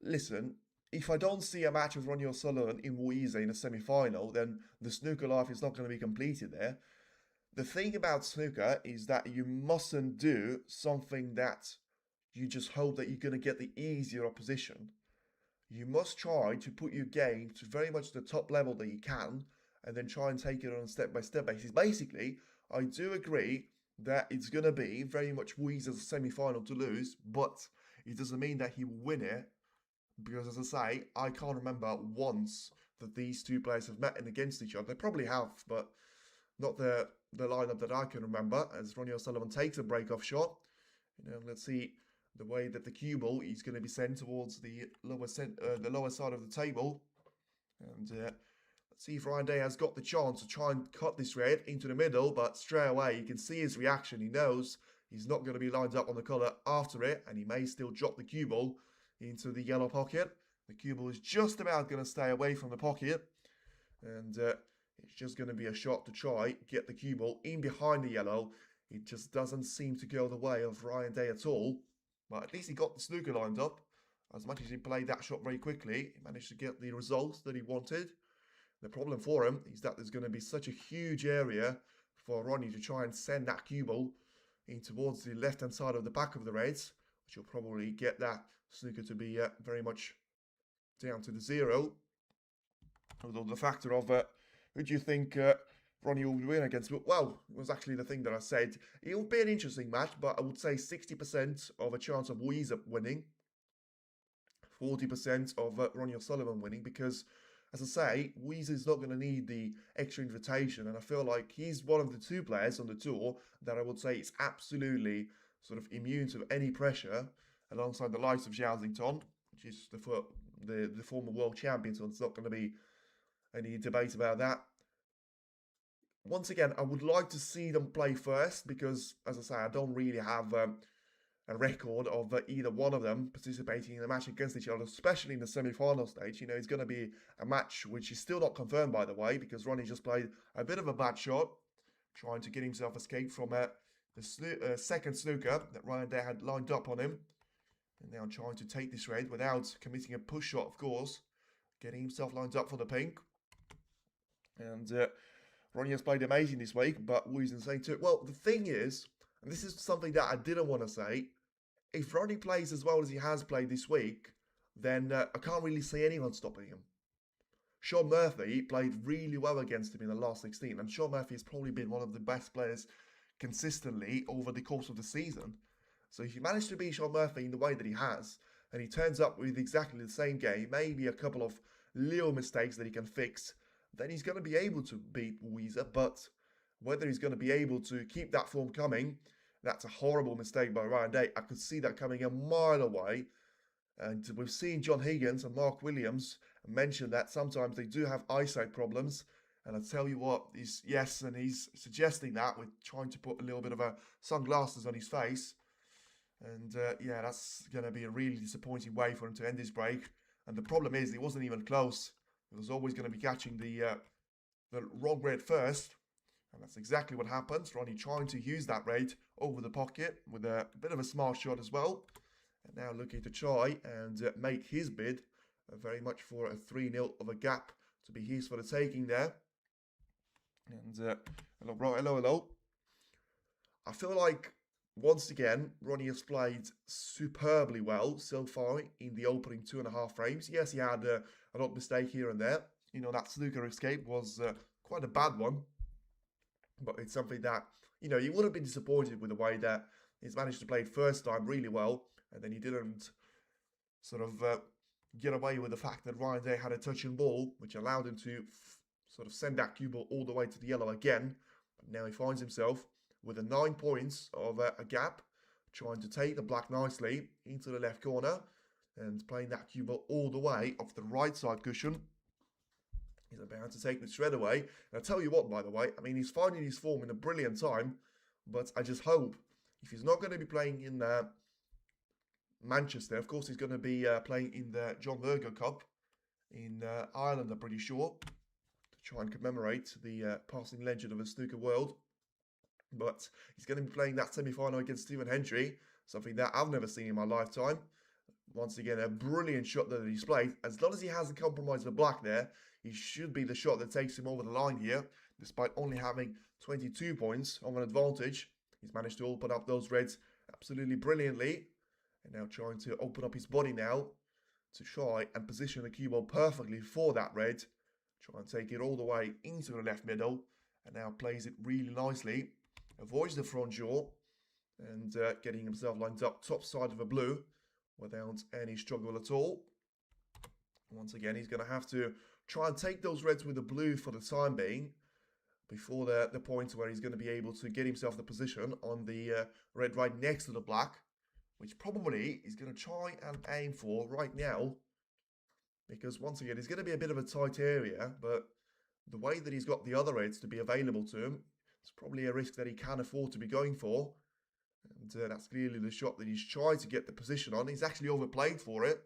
listen, if I don't see a match with Ronnie O'Sullivan in Wuize in a semi-final, then the snooker life is not going to be completed there. The thing about snooker is that you mustn't do something that you just hope that you're going to get the easier opposition. You must try to put your game to very much the top level that you can, and then try and take it on a step-by-step basis. Basically, I do agree that it's going to be very much Weezer's semi-final to lose, but it doesn't mean that he will win it, because as I say, I can't remember once that these two players have met in against each other. They probably have, but not the lineup that I can remember, as Ronnie O'Sullivan takes a break-off shot. Let's see the way that the cue ball is going to be sent towards the lower side of the table. And let's see if Ryan Day has got the chance to try and cut this red into the middle, but straight away you can see his reaction. He knows he's not going to be lined up on the colour after it, and he may still drop the cue ball into the yellow pocket. The cue ball is just about going to stay away from the pocket, and it's just going to be a shot to try get the cue ball in behind the yellow. It just doesn't seem to go the way of Ryan Day at all, but at least he got the snooker lined up. As much as he played that shot very quickly, he managed to get the results that he wanted. The problem for him is that there's going to be such a huge area for Ronnie to try and send that cue ball in towards the left-hand side of the back of the Reds, which will probably get that snooker to be very much down to the zero. Although the factor of who do you think Ronnie will win against? Well, it was actually the thing that I said. It will be an interesting match, but I would say 60% of a chance of Weezer winning, 40% of Ronnie O'Sullivan winning, because, as I say, Weezer is not going to need the extra invitation, and I feel like he's one of the two players on the tour that I would say is absolutely sort of immune to any pressure, alongside the likes of Zhao Xington, which is the former world champion, so it's not going to be any debate about that. Once again, I would like to see them play first, because, as I say, I don't really have a record of either one of them participating in a match against each other, especially in the semi-final stage. It's going to be a match which is still not confirmed, by the way, because Ronnie just played a bit of a bad shot, trying to get himself escaped from the second snooker that Ryan Day had lined up on him. And now trying to take this red without committing a push shot, of course, getting himself lined up for the pink. And Ronnie has played amazing this week, but Wu's insane too. Well, the thing is, and this is something that I didn't want to say, if Ronnie plays as well as he has played this week, then I can't really see anyone stopping him. Sean Murphy played really well against him in the last 16, and Sean Murphy has probably been one of the best players consistently over the course of the season. So if you manage to beat Sean Murphy in the way that he has, and he turns up with exactly the same game, maybe a couple of little mistakes that he can fix, then he's going to be able to beat Weezer. But whether he's going to be able to keep that form coming, that's a horrible mistake by Ryan Day. I could see that coming a mile away. And we've seen John Higgins and Mark Williams mention that sometimes they do have eyesight problems. And I tell you what, he's suggesting that with trying to put a little bit of sunglasses on his face. And yeah, that's going to be a really disappointing way for him to end this break. And the problem is, it wasn't even close. He was always going to be catching the wrong red first. And that's exactly what happens. Ronnie trying to use that red over the pocket with a bit of a smart shot as well. And now looking to try and make his bid very much for a 3-0 of a gap to be his for the taking there. And hello. I feel like, once again, Ronnie has played superbly well so far in the opening 2.5 frames. Yes, he had an odd mistake here and there. That snooker escape was quite a bad one. But it's something that, you would have been disappointed with the way that he's managed to play it first time really well. And then he didn't sort of get away with the fact that Ryan Day had a touch and ball, which allowed him to sort of send that cue ball all the way to the yellow again. But now he finds himself with 9 points of a gap, trying to take the black nicely into the left corner and playing that cue ball all the way off the right side cushion. He's about to take the shred away. And I'll tell you what, by the way, he's finding his form in a brilliant time, but I just hope, if he's not going to be playing in Manchester, of course he's going to be playing in the John Virgo Cup in Ireland, I'm pretty sure, to try and commemorate the passing legend of the snooker world. But he's going to be playing that semi-final against Stephen Hendry, something that I've never seen in my lifetime. Once again, a brilliant shot that he's played. As long as he hasn't compromised the black there, he should be the shot that takes him over the line here. Despite only having 22 points of an advantage, he's managed to open up those reds absolutely brilliantly. And now trying to open up his body now to try and position the cue ball perfectly for that red. Try and take it all the way into the left middle. And now plays it really nicely. Avoids the front jaw. And getting himself lined up top side of the blue without any struggle at all. Once again, he's going to have to try and take those reds with the blue for the time being, before the point where he's going to be able to get himself the position on the red right next to the black, which probably he's going to try and aim for right now, because once again, it's going to be a bit of a tight area, but the way that he's got the other reds to be available to him, it's probably a risk that he can afford to be going for. And that's clearly the shot that he's tried to get the position on. He's actually overplayed for it.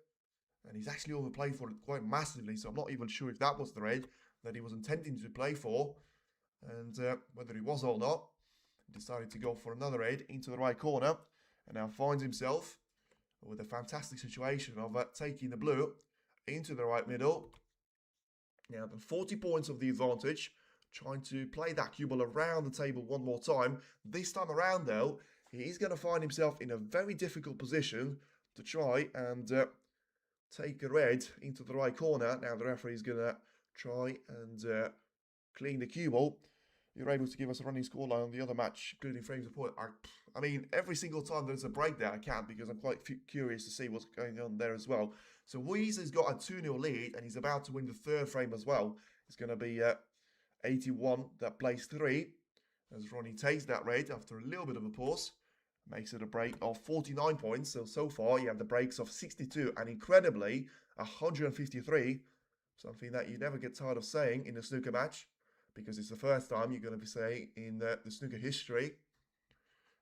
And he's actually overplayed for it quite massively. So I'm not even sure if that was the red that he was intending to play for. And whether he was or not, he decided to go for another red into the right corner. And now finds himself with a fantastic situation of taking the blue into the right middle. Now the 40 points of the advantage. Trying to play that cue ball around the table one more time. This time around though, he's going to find himself in a very difficult position to try and take a red into the right corner. Now the referee is going to try and clean the cue ball. You're able to give us a running scoreline on the other match, including frames of point. I mean, every single time there's a break there, I can, because I'm quite curious to see what's going on there as well. So Weeze has got a 2-0 lead, and he's about to win the third frame as well. It's going to be 81 that plays 3. As Ronnie takes that red after a little bit of a pause. Makes it a break of 49 points. So far, you have the breaks of 62 and incredibly 153. Something that you never get tired of saying in a snooker match, because it's the first time you're going to be saying in the snooker history.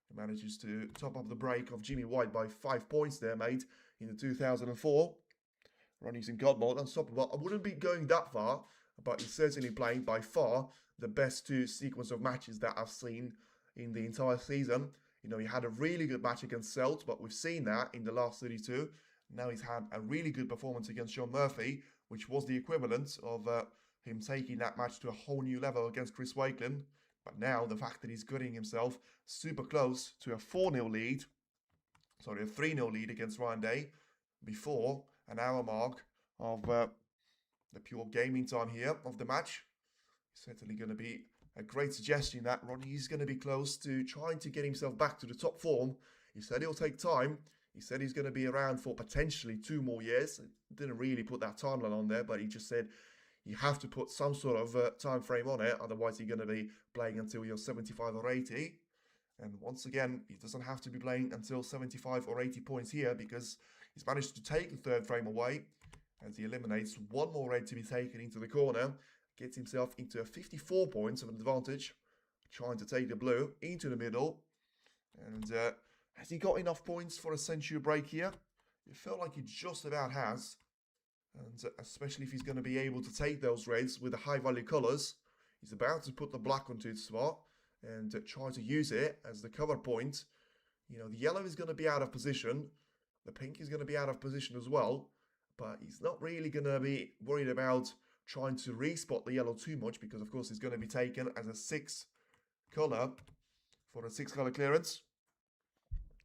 He manages to top up the break of Jimmy White by 5 points there, made in the 2004. Ronnie's in God mode, unstoppable. I wouldn't be going that far, but he's certainly playing by far the best 2 sequence of matches that I've seen in the entire season. You know, he had a really good match against Celt, but we've seen that in the last 32. Now he's had a really good performance against Sean Murphy, which was the equivalent of him taking that match to a whole new level against Chris Wakelin. But now the fact that he's getting himself super close to a 4-0 lead, sorry, a 3-0 lead against Ryan Day, before an hour mark of the pure gaming time here of the match. Certainly going to be a great suggestion that Ronnie is going to be close to trying to get himself back to the top form. He said he'll take time. He said he's going to be around for potentially 2 more years. Didn't really put that timeline on there, but he just said you have to put some sort of time frame on it. Otherwise, you're going to be playing until you're 75 or 80. And once again, he doesn't have to be playing until 75 or 80 points here, because he's managed to take the third frame away as he eliminates 1 more red to be taken into the corner. Gets himself into a 54 points of an advantage, trying to take the blue into the middle. And has he got enough points for a century break here? It felt like he just about has. And especially if he's going to be able to take those reds with the high value colours. He's about to put the black onto its spot and try to use it as the cover point. You know, the yellow is going to be out of position. The pink is going to be out of position as well. But he's not really going to be worried about trying to respot the yellow too much, because of course it's going to be taken as a 6 colour for a 6 colour clearance.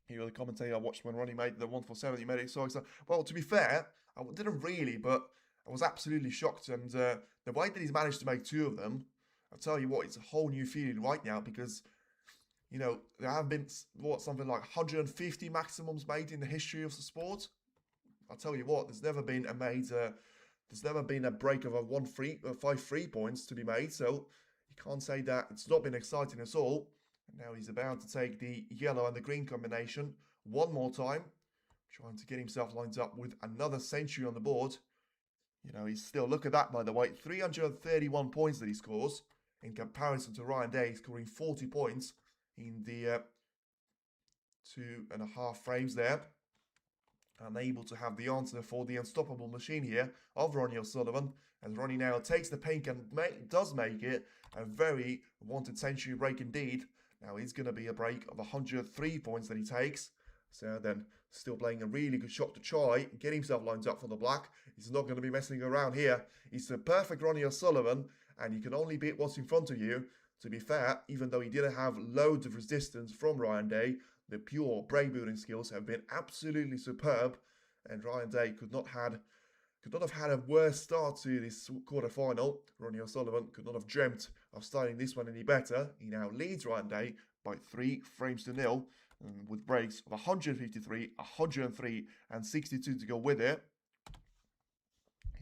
Here the commentator I watched when Ronnie made the 147, he made it so excited. Well, to be fair, I didn't really, but I was absolutely shocked. And the way that he's managed to make 2 of them, I'll tell you what, it's a whole new feeling right now, because, you know, there have been, what, something like 150 maximums made in the history of the sport. I'll tell you what, there's never been a break of 5 free points to be made, so you can't say that it's not been exciting at all. And now he's about to take the yellow and the green combination 1 more time, trying to get himself lined up with another century on the board. You know, he's still, look at that by the way, 331 points that he scores in comparison to Ryan Day scoring 40 points in the 2.5 frames there. unable to have the answer for the unstoppable machine here of Ronnie O'Sullivan. As Ronnie now takes the pink and does make it a very wanted century break indeed. Now it's going to be a break of 103 points that he takes. So then still playing a really good shot to try and get himself lined up for the black. He's not going to be messing around here. He's the perfect Ronnie O'Sullivan, and you can only beat what's in front of you. To be fair, even though he didn't have loads of resistance from Ryan Day, the pure break building skills have been absolutely superb, and Ryan Day could not have had a worse start to this quarter-final. Ronnie O'Sullivan could not have dreamt of starting this one any better. He now leads Ryan Day by 3 frames to nil, with breaks of 153, 103, and 62 to go with it.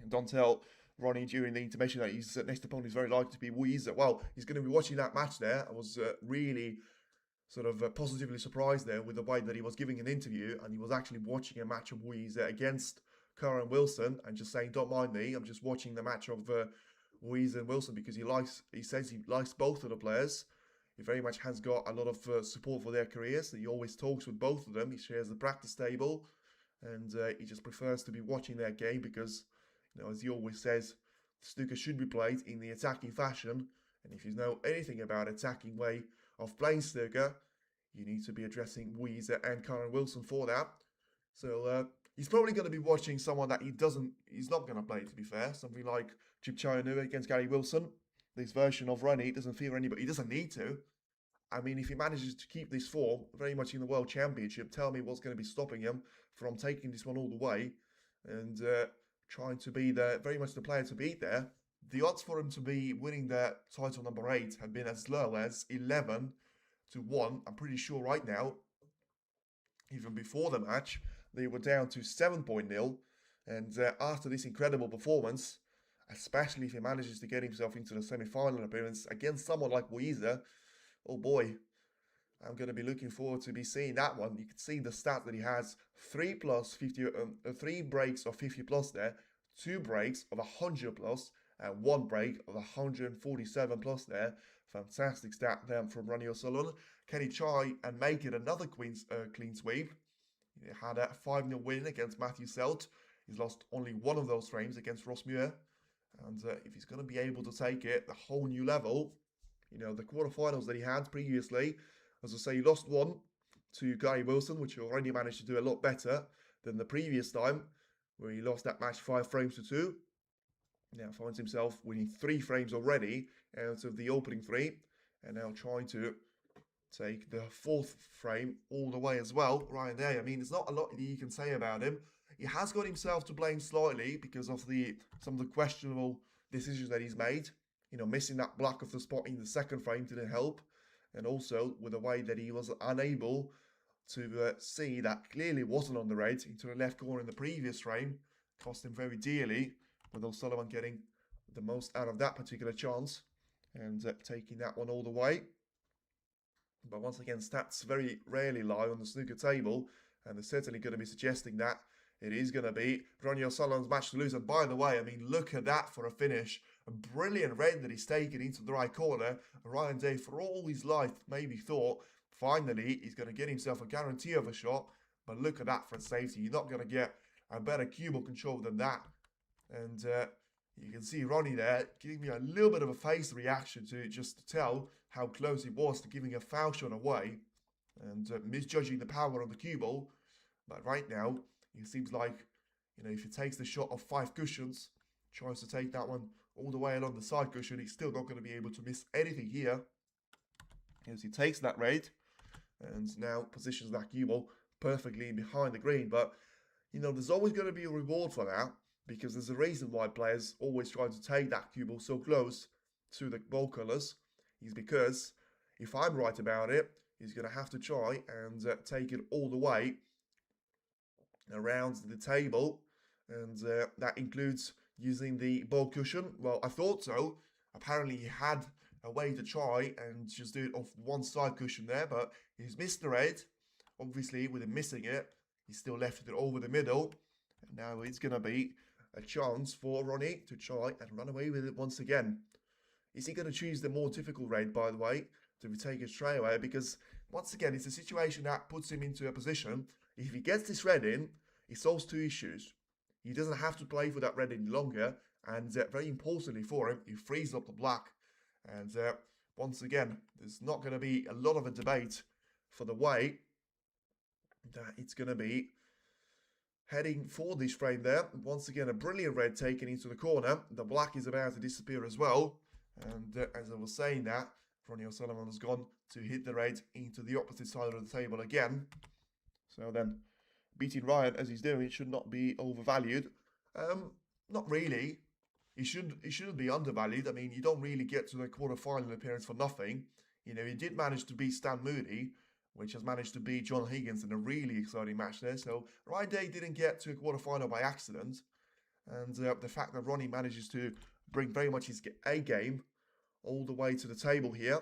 And don't tell Ronnie during the intermission that his next opponent is very likely to be Weezer. Well, he's going to be watching that match there. I was really sort of positively surprised there with the way that he was giving an interview, and he was actually watching a match of Weezer against Karen Wilson and just saying, don't mind me, I'm just watching the match of Weezer and Wilson because he says he likes both of the players. He very much has got a lot of support for their careers. He always talks with both of them. He shares the practice table, and he just prefers to be watching their game because, you know, as he always says, snooker should be played in the attacking fashion. And if you know anything about attacking way of playing snooker, you need to be addressing Weezer and Karen Wilson for that. So he's probably going to be watching someone that he's not going to play, to be fair. Something like Chip Chionua against Gary Wilson. This version of Ronnie doesn't fear anybody. He doesn't need to. I mean, if he manages to keep this form very much in the World Championship, tell me what's going to be stopping him from taking this one all the way and trying to be very much the player to beat there. The odds for him to be winning the title number 8 have been as low as 11 to 1. I'm pretty sure right now, even before the match, they were down to 7.0. And after this incredible performance, especially if he manages to get himself into the semi-final appearance against someone like Weezer, oh boy, I'm going to be looking forward to be seeing that one. You can see the stat that he has: 3 breaks of 50 plus there, 2 breaks of 100 plus, and 1 break of 147 plus there. Fantastic stat there from Ronnie O'Sullivan. Can he try and make it another clean sweep? He had a 5-0 win against Matthew Selt. He's lost only one of those frames against Ross Muir. And if he's going to be able to take it the whole new level, you know, the quarterfinals that he had previously, as I say, he lost one to Gary Wilson, which he already managed to do a lot better than the previous time, where he lost that match 5 frames to 2. Now finds himself winning 3 frames already out of the opening 3, and now trying to take the 4th frame all the way as well. Ryan Day, I mean, there's not a lot that you can say about him. He has got himself to blame slightly because of some of the questionable decisions that he's made. You know, missing that block of the spot in the 2nd frame didn't help. And also with the way that he was unable to see that clearly wasn't on the red into the left corner in the previous frame. Cost him very dearly, with O'Sullivan getting the most out of that particular chance and taking that one all the way. But once again, stats very rarely lie on the snooker table, and they're certainly going to be suggesting that it is going to be Ronnie O'Sullivan's match to lose. And by the way, I mean, look at that for a finish. A brilliant red that he's taken into the right corner. Ryan Day, for all his life, maybe thought, finally, he's going to get himself a guarantee of a shot. But look at that for safety. You're not going to get a better cue ball control than that. And you can see Ronnie there giving me a little bit of a face reaction to tell how close he was to giving a foul shot away and misjudging the power of the cue ball. But right now, it seems like, you know, if he takes the shot of 5 cushions, tries to take that one all the way along the side cushion, he's still not going to be able to miss anything here. As he takes that red and now positions that cue ball perfectly behind the green. But, you know, there's always going to be a reward for that, because there's a reason why players always try to take that cue ball so close to the ball colours, is because if I'm right about it, he's going to have to try and take it all the way around the table, and that includes using the ball cushion. Well, I thought so. Apparently he had a way to try and just do it off one side cushion there, but he's missed the red. Obviously, with him missing it, he's still left it over the middle, and now it's going to be a chance for Ronnie to try and run away with it once again. Is he going to choose the more difficult red, by the way, to take it straight away? Because, once again, it's a situation that puts him into a position, if he gets this red in, it solves two issues. He doesn't have to play for that red any longer, and very importantly for him, he frees up the black. And once again, there's not going to be a lot of a debate for the way that it's going to be heading for this frame there. Once again, a brilliant red taken into the corner. The black is about to disappear as well. And as I was saying that, Ronnie O'Sullivan has gone to hit the red into the opposite side of the table again. So then, beating Ryan as he's doing it should not be overvalued. Not really. He shouldn't be undervalued. I mean, you don't really get to the quarter-final appearance for nothing. You know, he did manage to beat Stan Moody, which has managed to beat John Higgins in a really exciting match there. So Ryan Day didn't get to a quarter-final by accident. And the fact that Ronnie manages to bring very much his A game all the way to the table here,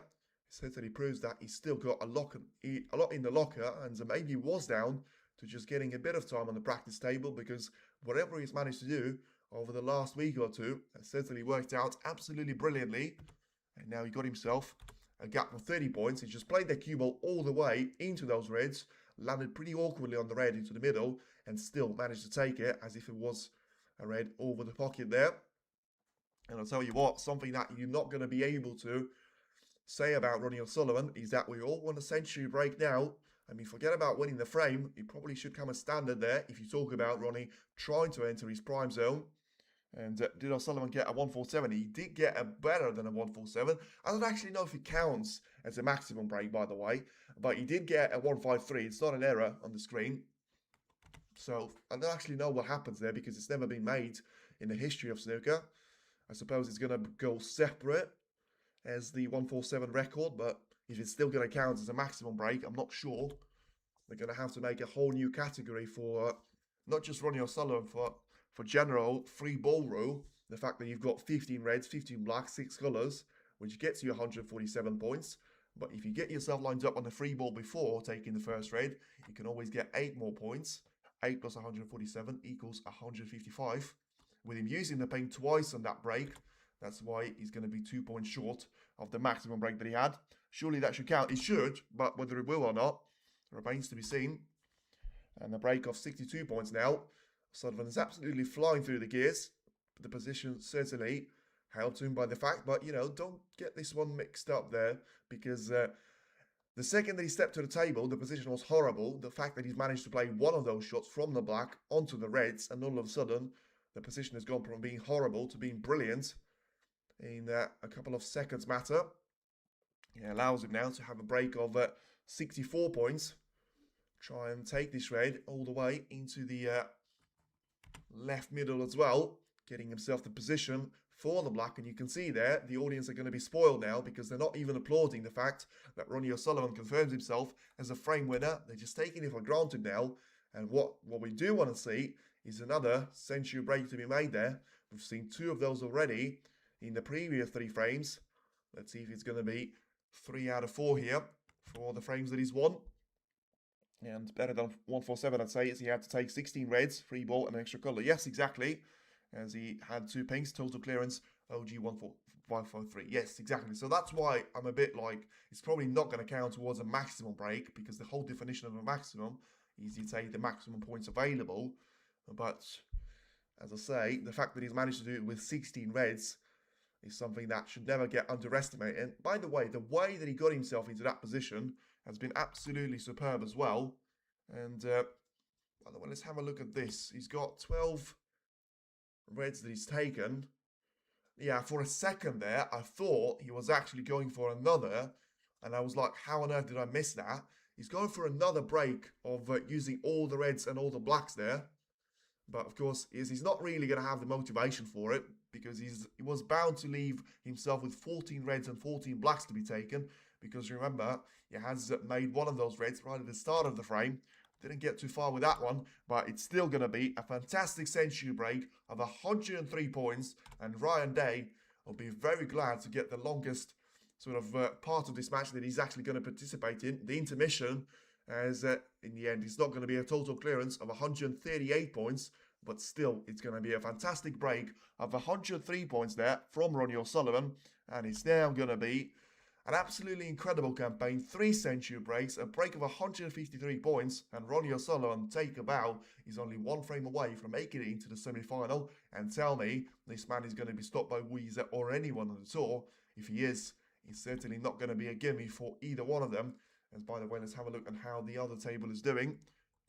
certainly proves that he's still got a lot in the locker, and maybe he was down to just getting a bit of time on the practice table, because whatever he's managed to do over the last week or two has certainly worked out absolutely brilliantly. And now he got himself a gap of 30 points. He just played the cue ball all the way into those reds, landed pretty awkwardly on the red into the middle, and still managed to take it as if it was a red over the pocket there. And I'll tell you what, something that you're not going to be able to say about Ronnie O'Sullivan is that we all want a century break now. I mean, forget about winning the frame. It probably should come as standard there if you talk about Ronnie trying to enter his prime zone. And did O'Sullivan get a 147? He did get a better than a 147. I don't actually know if it counts as a maximum break, by the way. But he did get a 153. It's not an error on the screen. So I don't actually know what happens there, because it's never been made in the history of snooker. I suppose it's going to go separate as the 147 record, but if it's still going to count as a maximum break, I'm not sure. They're going to have to make a whole new category for not just Ronnie O'Sullivan, for general free ball rule. The fact that you've got 15 reds, 15 blacks, 6 colours, which gets you 147 points. But if you get yourself lined up on the free ball before taking the first red, you can always get 8 more points. 8 plus 147 equals 155. With him using the paint twice on that break, that's why he's going to be 2 points short of the maximum break that he had. Surely that should count. It should, but whether it will or not remains to be seen. And a break of 62 points now. Sullivan is absolutely flying through the gears. But the position certainly held to him by the fact. But, you know, don't get this one mixed up there, because the second that he stepped to the table, the position was horrible. The fact that he's managed to play one of those shots from the black onto the reds, and all of a sudden the position has gone from being horrible to being brilliant in a couple of seconds matter. It allows him now to have a break of 64 points. Try and take this red all the way into the left middle as well, getting himself the position for the black. And you can see there, the audience are going to be spoiled now, because they're not even applauding the fact that Ronnie O'Sullivan confirms himself as a frame winner. They're just taking it for granted now. And what we do want to see is another century break to be made there. We've seen 2 of those already in the previous 3 frames. Let's see if it's going to be 3 out of 4 here for the frames that he's won. And better than 147, I'd say, is he had to take 16 reds, free ball, and an extra colour. Yes, exactly. As he had 2 pinks, total clearance, OG 14553. Yes, exactly. So that's why I'm a bit like, it's probably not going to count towards a maximum break, because the whole definition of a maximum is you take the maximum points available. But as I say, the fact that he's managed to do it with 16 reds is something that should never get underestimated. And by the way that he got himself into that position has been absolutely superb as well. And by the way, let's have a look at this. He's got 12 reds that he's taken. Yeah, for a second there, I thought he was actually going for another. And I was like, how on earth did I miss that? He's going for another break of using all the reds and all the blacks there. But of course, he's not really going to have the motivation for it, because he was bound to leave himself with 14 reds and 14 blacks to be taken. Because remember, he has made one of those reds right at the start of the frame. Didn't get too far with that one, but it's still going to be a fantastic century break of 103 points. And Ryan Day will be very glad to get the longest sort of part of this match that he's actually going to participate in, the intermission, as in the end it's not going to be a total clearance of 138 points, but still it's going to be a fantastic break of 103 points there from Ronnie O'Sullivan. And it's now going to be An absolutely incredible campaign, 3 century breaks, a break of 153 points, and Ronnie O'Sullivan, take a bow, is only 1 frame away from making it into the semi-final. And tell me, this man is going to be stopped by Weezer or anyone on the tour. If he is, it's certainly not going to be a gimme for either one of them. And by the way, let's have a look at how the other table is doing.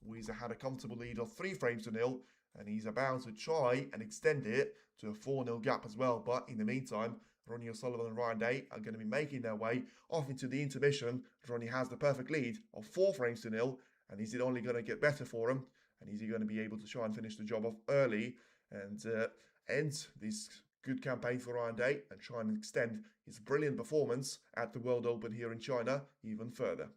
Weezer had a comfortable lead of 3 frames to nil, and he's about to try and extend it to a 4-0 gap as well. But in the meantime, Ronnie O'Sullivan and Ryan Day are going to be making their way off into the intermission. Ronnie has the perfect lead of 4 frames to nil, and is it only going to get better for him? And is he going to be able to try and finish the job off early and end this good campaign for Ryan Day and try and extend his brilliant performance at the World Open here in China even further?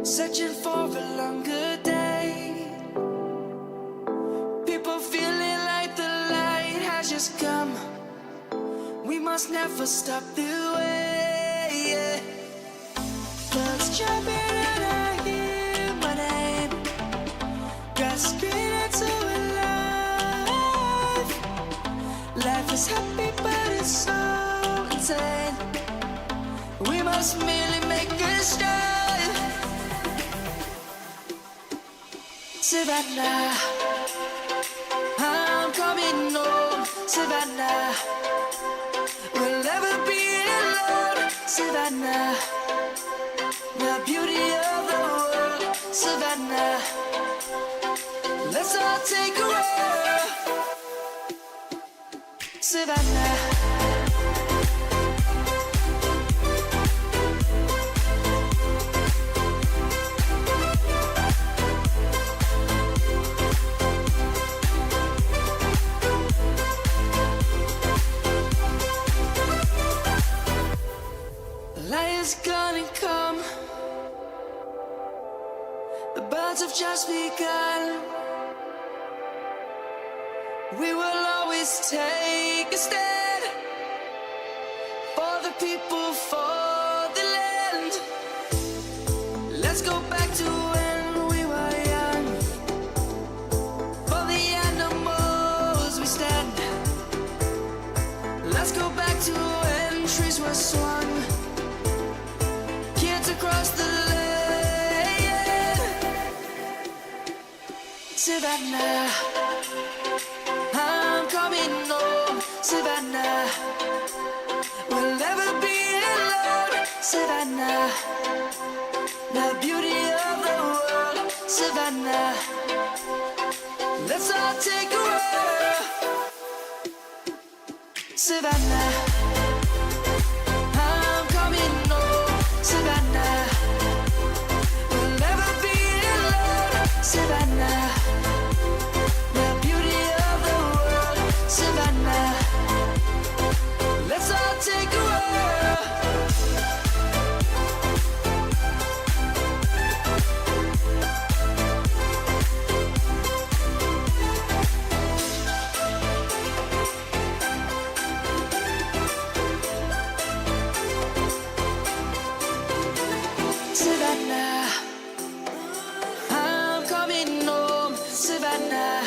searching for a longer day. People feeling like the light has just come. We must never stop the way, yeah. Birds jumping and I hear my name, grasping into a life. Life is happy but it's so insane. We must merely make a start. Savannah, I'm coming home. Savannah, we'll never be alone. Savannah, the beauty of the world. Savannah, let's all take a walk. Savannah. Lion's gonna come. The birds have just begun. We will always take a stand for the people, for the land. Let's go back to when we were young. For the animals we stand. Let's go back to when trees were swung. Kids across the land. Savannah, I'm coming home. Savannah, we'll never be alone. Savannah, the beauty of the world. Savannah, let's all take a walk. Savannah, I'm coming home. Savannah, we'll never be alone. Savannah, the beauty of the world. Savannah, let's all take a walk. Savannah, I'm coming home. Savannah,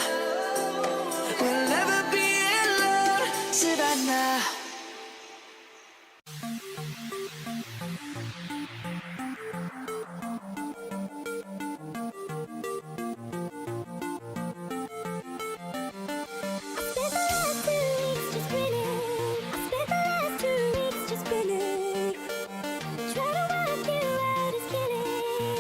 we'll never be alone. Savannah. Spent the last 2 weeks just grinning. Trying to work you out is killing.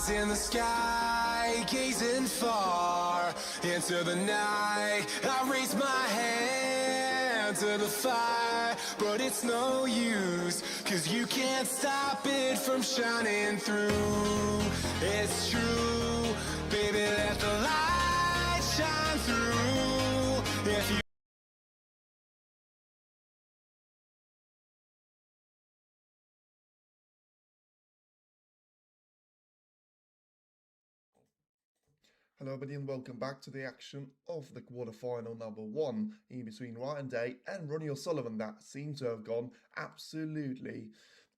Eyes in the sky, gazing far into the night. I raise my hand to the fire, but it's no use, 'cause you can't stop it from shining through. It's true, baby, let the light shine through. If you Hello everybody and welcome back to the action of the quarterfinal number 1 in between Ryan Day and Ronnie O'Sullivan. That seemed to have gone absolutely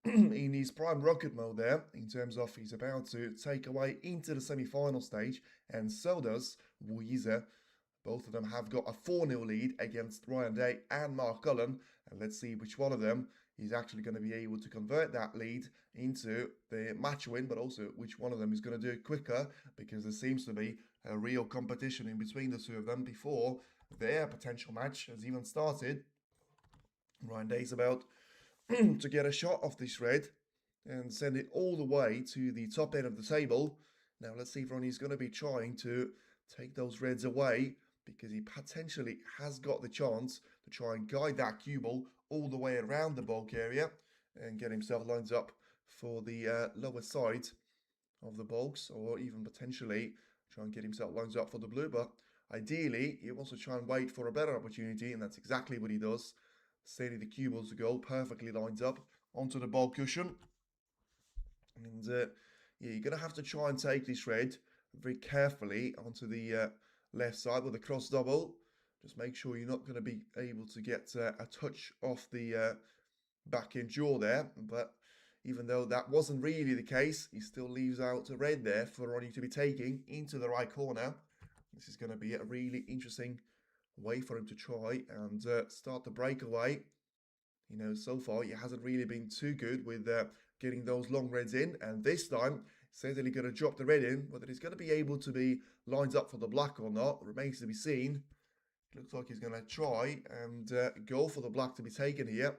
in his prime rocket mode there, in terms of he's about to take away into the semi-final stage, and so does Weezer. Both of them have got a 4-0 lead against Ryan Day and Mark Cullen, and let's see which one of them is actually going to be able to convert that lead into the match win, but also which one of them is going to do it quicker, because there seems to be a real competition in between the two of them before their potential match has even started. Ryan Day's about to get a shot off this red and send it all the way to the top end of the table. Now let's see if Ronnie's going to be trying to take those reds away, because he potentially has got the chance to try and guide that cue ball all the way around the bulk area and get himself lined up for the lower side of the bulks, or even potentially try and get himself lined up for the blue. But ideally, he wants to try and wait for a better opportunity, and that's exactly what he does. Steady the cue balls to go, perfectly lined up onto the bulk cushion. And yeah, you're going to have to try and take this red very carefully onto the left side with a cross double. Just make sure you're not going to be able to get a touch off the back end jaw there. But even though that wasn't really the case, he still leaves out a red there for Ronnie to be taking into the right corner. This is going to be a really interesting way for him to try and start the breakaway. You know, so far he hasn't really been too good with getting those long reds in, and this time certainly going to drop the red in. Whether he's going to be able to be lined up for the black or not remains to be seen. It looks like he's going to try and go for the black to be taken here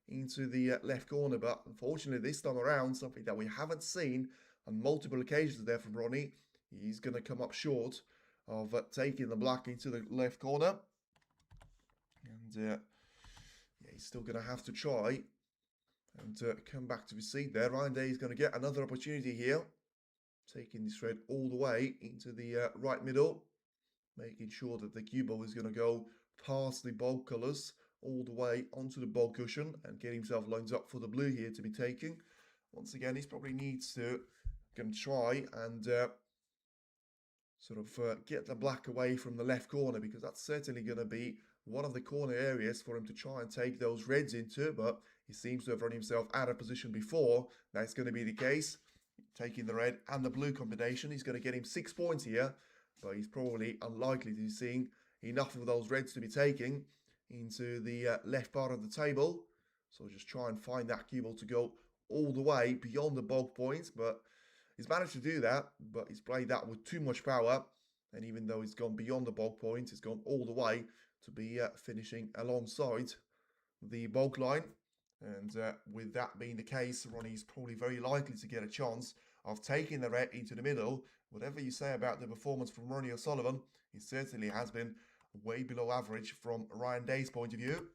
into the left corner, but unfortunately this time around, something that we haven't seen on multiple occasions there from Ronnie, he's going to come up short of taking the black into the left corner. And yeah, he's still going to have to try and come back to his seat there. Ryan Day is going to get another opportunity here, taking this red all the way into the right middle, making sure that the cue ball is going to go past the bulk colours all the way onto the bulk cushion and get himself lined up for the blue here to be taking. Once again, he probably needs to try and sort of get the black away from the left corner, because that's certainly going to be one of the corner areas for him to try and take those reds into. But he seems to have run himself out of position before. That's going to be the case. Taking the red and the blue combination, he's going to get him 6 points here, but he's probably unlikely to be seeing enough of those reds to be taking into the left part of the table. So just try and find that cue ball to go all the way beyond the bulk points, but he's managed to do that, but he's played that with too much power, and even though he's gone beyond the bulk points, he's gone all the way to be finishing alongside the bulk line. And with that being the case, Ronnie's probably very likely to get a chance of taking the red into the middle. Whatever you say about the performance from Ronnie O'Sullivan, he certainly has been way below average from Ryan Day's point of view.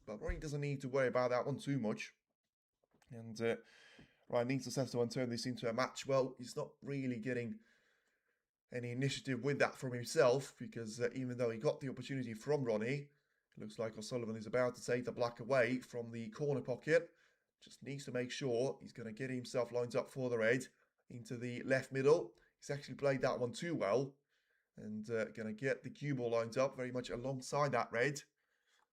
But Ronnie doesn't need to worry about that one too much. And Ryan needs to settle and turn this into a match. Well, he's not really getting any initiative with that from himself, because even though he got the opportunity from Ronnie, it looks like O'Sullivan is about to take the black away from the corner pocket. Just needs to make sure he's going to get himself lined up for the red into the left middle. He's actually played that one too well, and going to get the cue ball lined up very much alongside that red.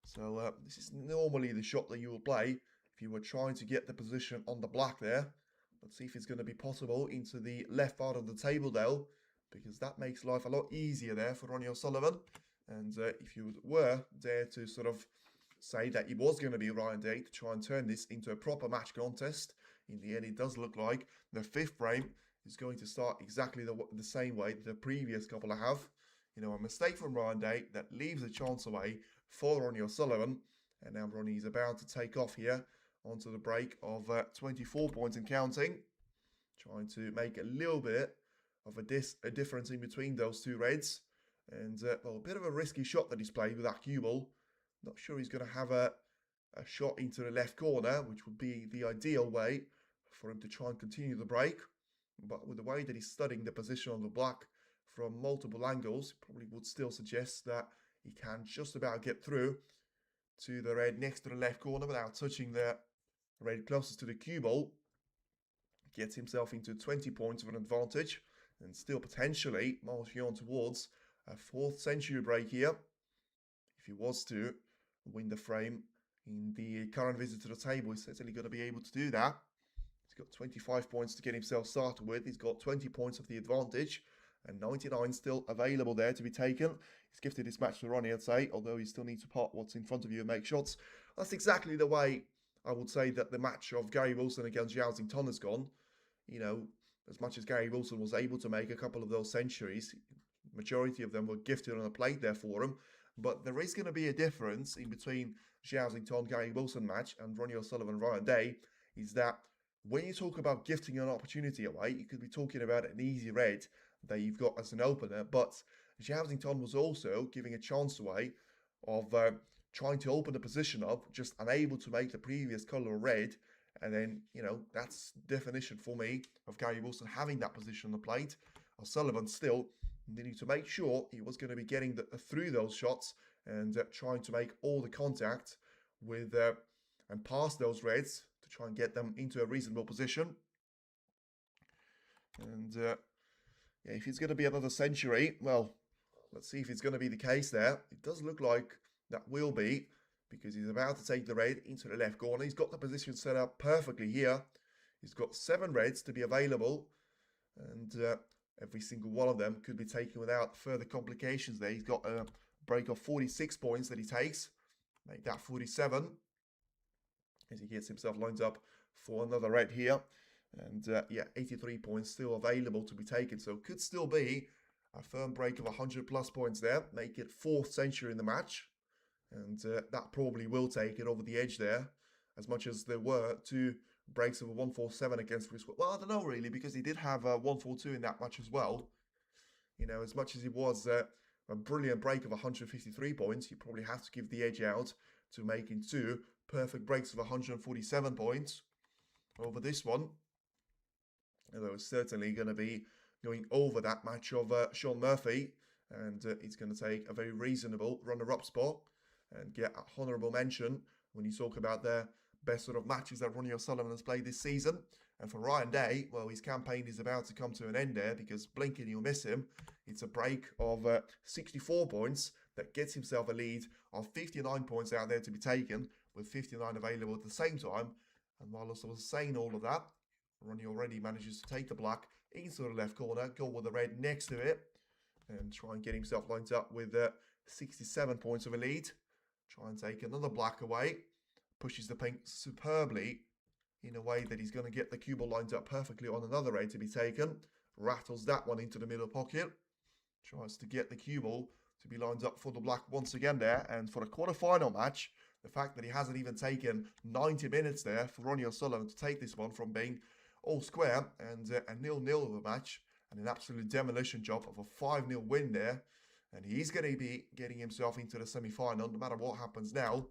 So this is normally the shot that you will play if you were trying to get the position on the black there. Let's see if it's going to be possible into the left part of the table though, because that makes life a lot easier there for Ronnie O'Sullivan. And if you were there to sort of say that it was going to be Ryan Day to try and turn this into a proper match contest, in the end it does look like the fifth frame is going to start exactly the same way the previous couple have. You know, a mistake from Ryan Day that leaves a chance away for Ronnie O'Sullivan. And now Ronnie is about to take off here onto the break of 24 points and counting. trying to make a little bit of a difference in between those two reds. And, well, a bit of a risky shot that he's played with that cue ball. Not sure he's going to have a shot into the left corner, which would be the ideal way for him to try and continue the break. But with the way that he's studying the position on the black from multiple angles, probably would still suggest that he can just about get through to the red next to the left corner without touching the red closest to the cue ball. Gets himself into 20 points of an advantage and still potentially marching on towards a 4th century break here. If he was to win the frame in the current visit to the table, he's certainly going to be able to do that. He's got 25 points to get himself started with. He's got 20 points of the advantage and 99 still available there to be taken. He's gifted this match to Ronnie, I'd say, although he still needs to part what's in front of you and make shots. That's exactly the way I would say that the match of Gary Wilson against Zhao Xington has gone. You know, as much as Gary Wilson was able to make a couple of those centuries, majority of them were gifted on a plate there for him. But there is going to be a difference in between Zhao Xington, Gary Wilson match and Ronnie O'Sullivan, Ryan Day, is that when you talk about gifting an opportunity away, you could be talking about an easy red that you've got as an opener, but Zhao Xington was also giving a chance away of trying to open the position up, just unable to make the previous colour red. And then, you know, that's definition for me of Gary Wilson having that position on the plate. O'Sullivan still needing to make sure he was going to be getting through those shots and trying to make all the contact with and pass those reds to try and get them into a reasonable position. And yeah, if it's going to be another century, well, let's see if it's going to be the case there. It does look like that will be, because he's about to take the red into the left corner. He's got the position set up perfectly here. He's got 7 reds to be available, and every single one of them could be taken without further complications there. He's got a break of 46 points that he takes. Make that 47 as he gets himself lined up for another red here. And yeah, 83 points still available to be taken. So could still be a firm break of 100 plus points there. Make it 4th century in the match. And that probably will take it over the edge there. As much as there were 2 breaks of a 147 against Chris. Well, I don't know really, because he did have a 142 in that match as well. You know, as much as it was a brilliant break of 153 points, you probably have to give the edge out to making 2 perfect breaks of 147 points over this one. Although it's certainly going to be going over that match of Sean Murphy, and it's going to take a very reasonable runner-up spot and get an honourable mention when you talk about the best sort of matches that Ronnie O'Sullivan has played this season. And for Ryan Day, well, his campaign is about to come to an end there, because blink and you'll miss him. It's a break of 64 points that gets himself a lead of 59 points out there to be taken, with 59 available at the same time. And while I was saying all of that, Ronnie already manages to take the black into the left corner, go with the red next to it, and try and get himself lined up with 67 points of a lead. Try and take another black away. Pushes the pink superbly in a way that he's going to get the cue ball lined up perfectly on another red to be taken. Rattles that one into the middle pocket. Tries to get the cue ball to be lined up for the black once again there. And for the quarterfinal match, the fact that he hasn't even taken 90 minutes there for Ronnie O'Sullivan to take this one from being all square and a 0-0 of a match and an absolute demolition job of a 5-0 win there. And he's going to be getting himself into the semi-final no matter what happens now.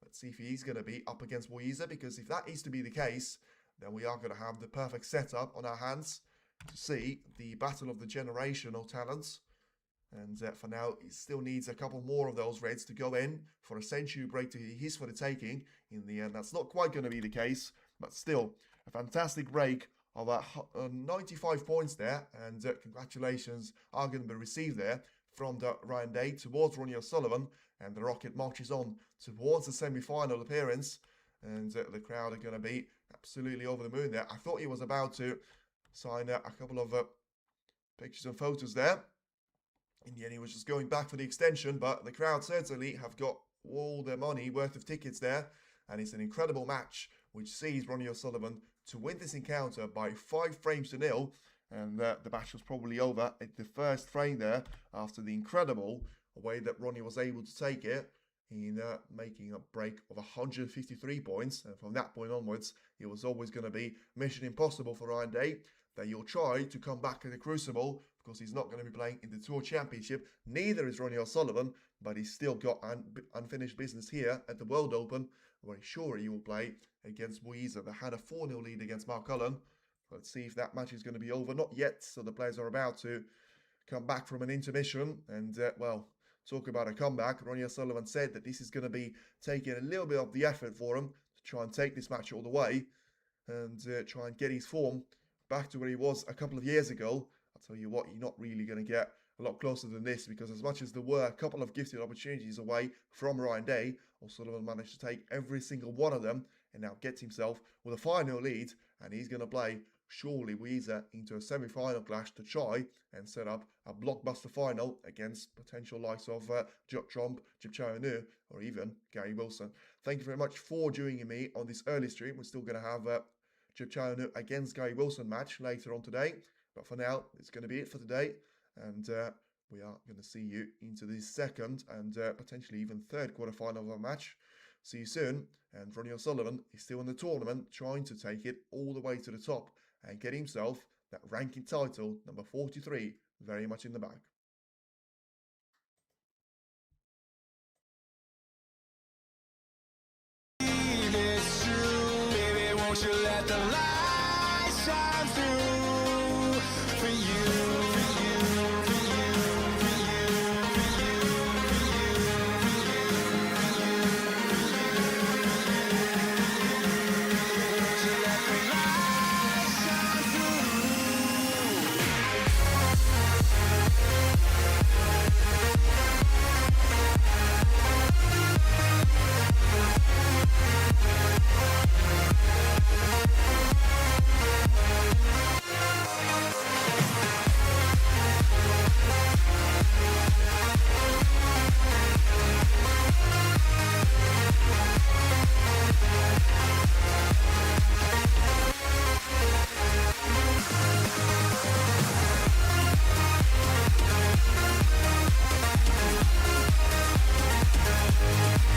Let's see if he's going to be up against Moiza, because if that is to be the case, then we are going to have the perfect setup on our hands to see the battle of the generational talents. And for now, he still needs a couple more of those reds to go in for a century break to his for the taking. In the end, that's not quite going to be the case, but still a fantastic break of 95 points there. And congratulations are going to be received there from Ryan Day towards Ronnie O'Sullivan. And the Rocket marches on towards the semi-final appearance. And the crowd are going to be absolutely over the moon there. I thought he was about to sign a couple of pictures and photos there. In the end, he was just going back for the extension. But the crowd certainly have got all their money worth of tickets there. And it's an incredible match, which sees Ronnie O'Sullivan to win this encounter by 5 frames to 0. And the match was probably over at the first frame there, after the incredible way that Ronnie was able to take it in making a break of 153 points. And from that point onwards, it was always going to be mission impossible for Ryan Day. that he'll try to come back in the Crucible, because he's not going to be playing in the Tour Championship. Neither is Ronnie O'Sullivan, but he's still got unfinished business here at the World Open, where he's sure he will play against Buiza. They had a 4-0 lead against Mark Cullen. Let's see if that match is going to be over. Not yet, so the players are about to come back from an intermission. And, well, talk about a comeback. Ronnie O'Sullivan said that this is going to be taking a little bit of the effort for him to try and take this match all the way and try and get his form back to where he was a couple of years ago. I'll tell you what, you're not really going to get a lot closer than this, because as much as there were a couple of gifted opportunities away from Ryan Day, O'Sullivan managed to take every single one of them and now gets himself with a 5-0 lead, and he's going to play surely Buiza into a semi-final clash to try and set up a blockbuster final against potential likes of Jupp Trump, Jip Chayonu, or even Gary Wilson. Thank you very much for joining me on this early stream. We're still going to have Jip Chayonu against Gary Wilson match later on today, but for now, it's going to be it for today, and we are going to see you into the second and potentially even third quarterfinal of our match. See you soon. And Ronnie O'Sullivan is still in the tournament, trying to take it all the way to the top and get himself that ranking title, number 43, very much in the bag. It's true, baby, won't you let the light shine through?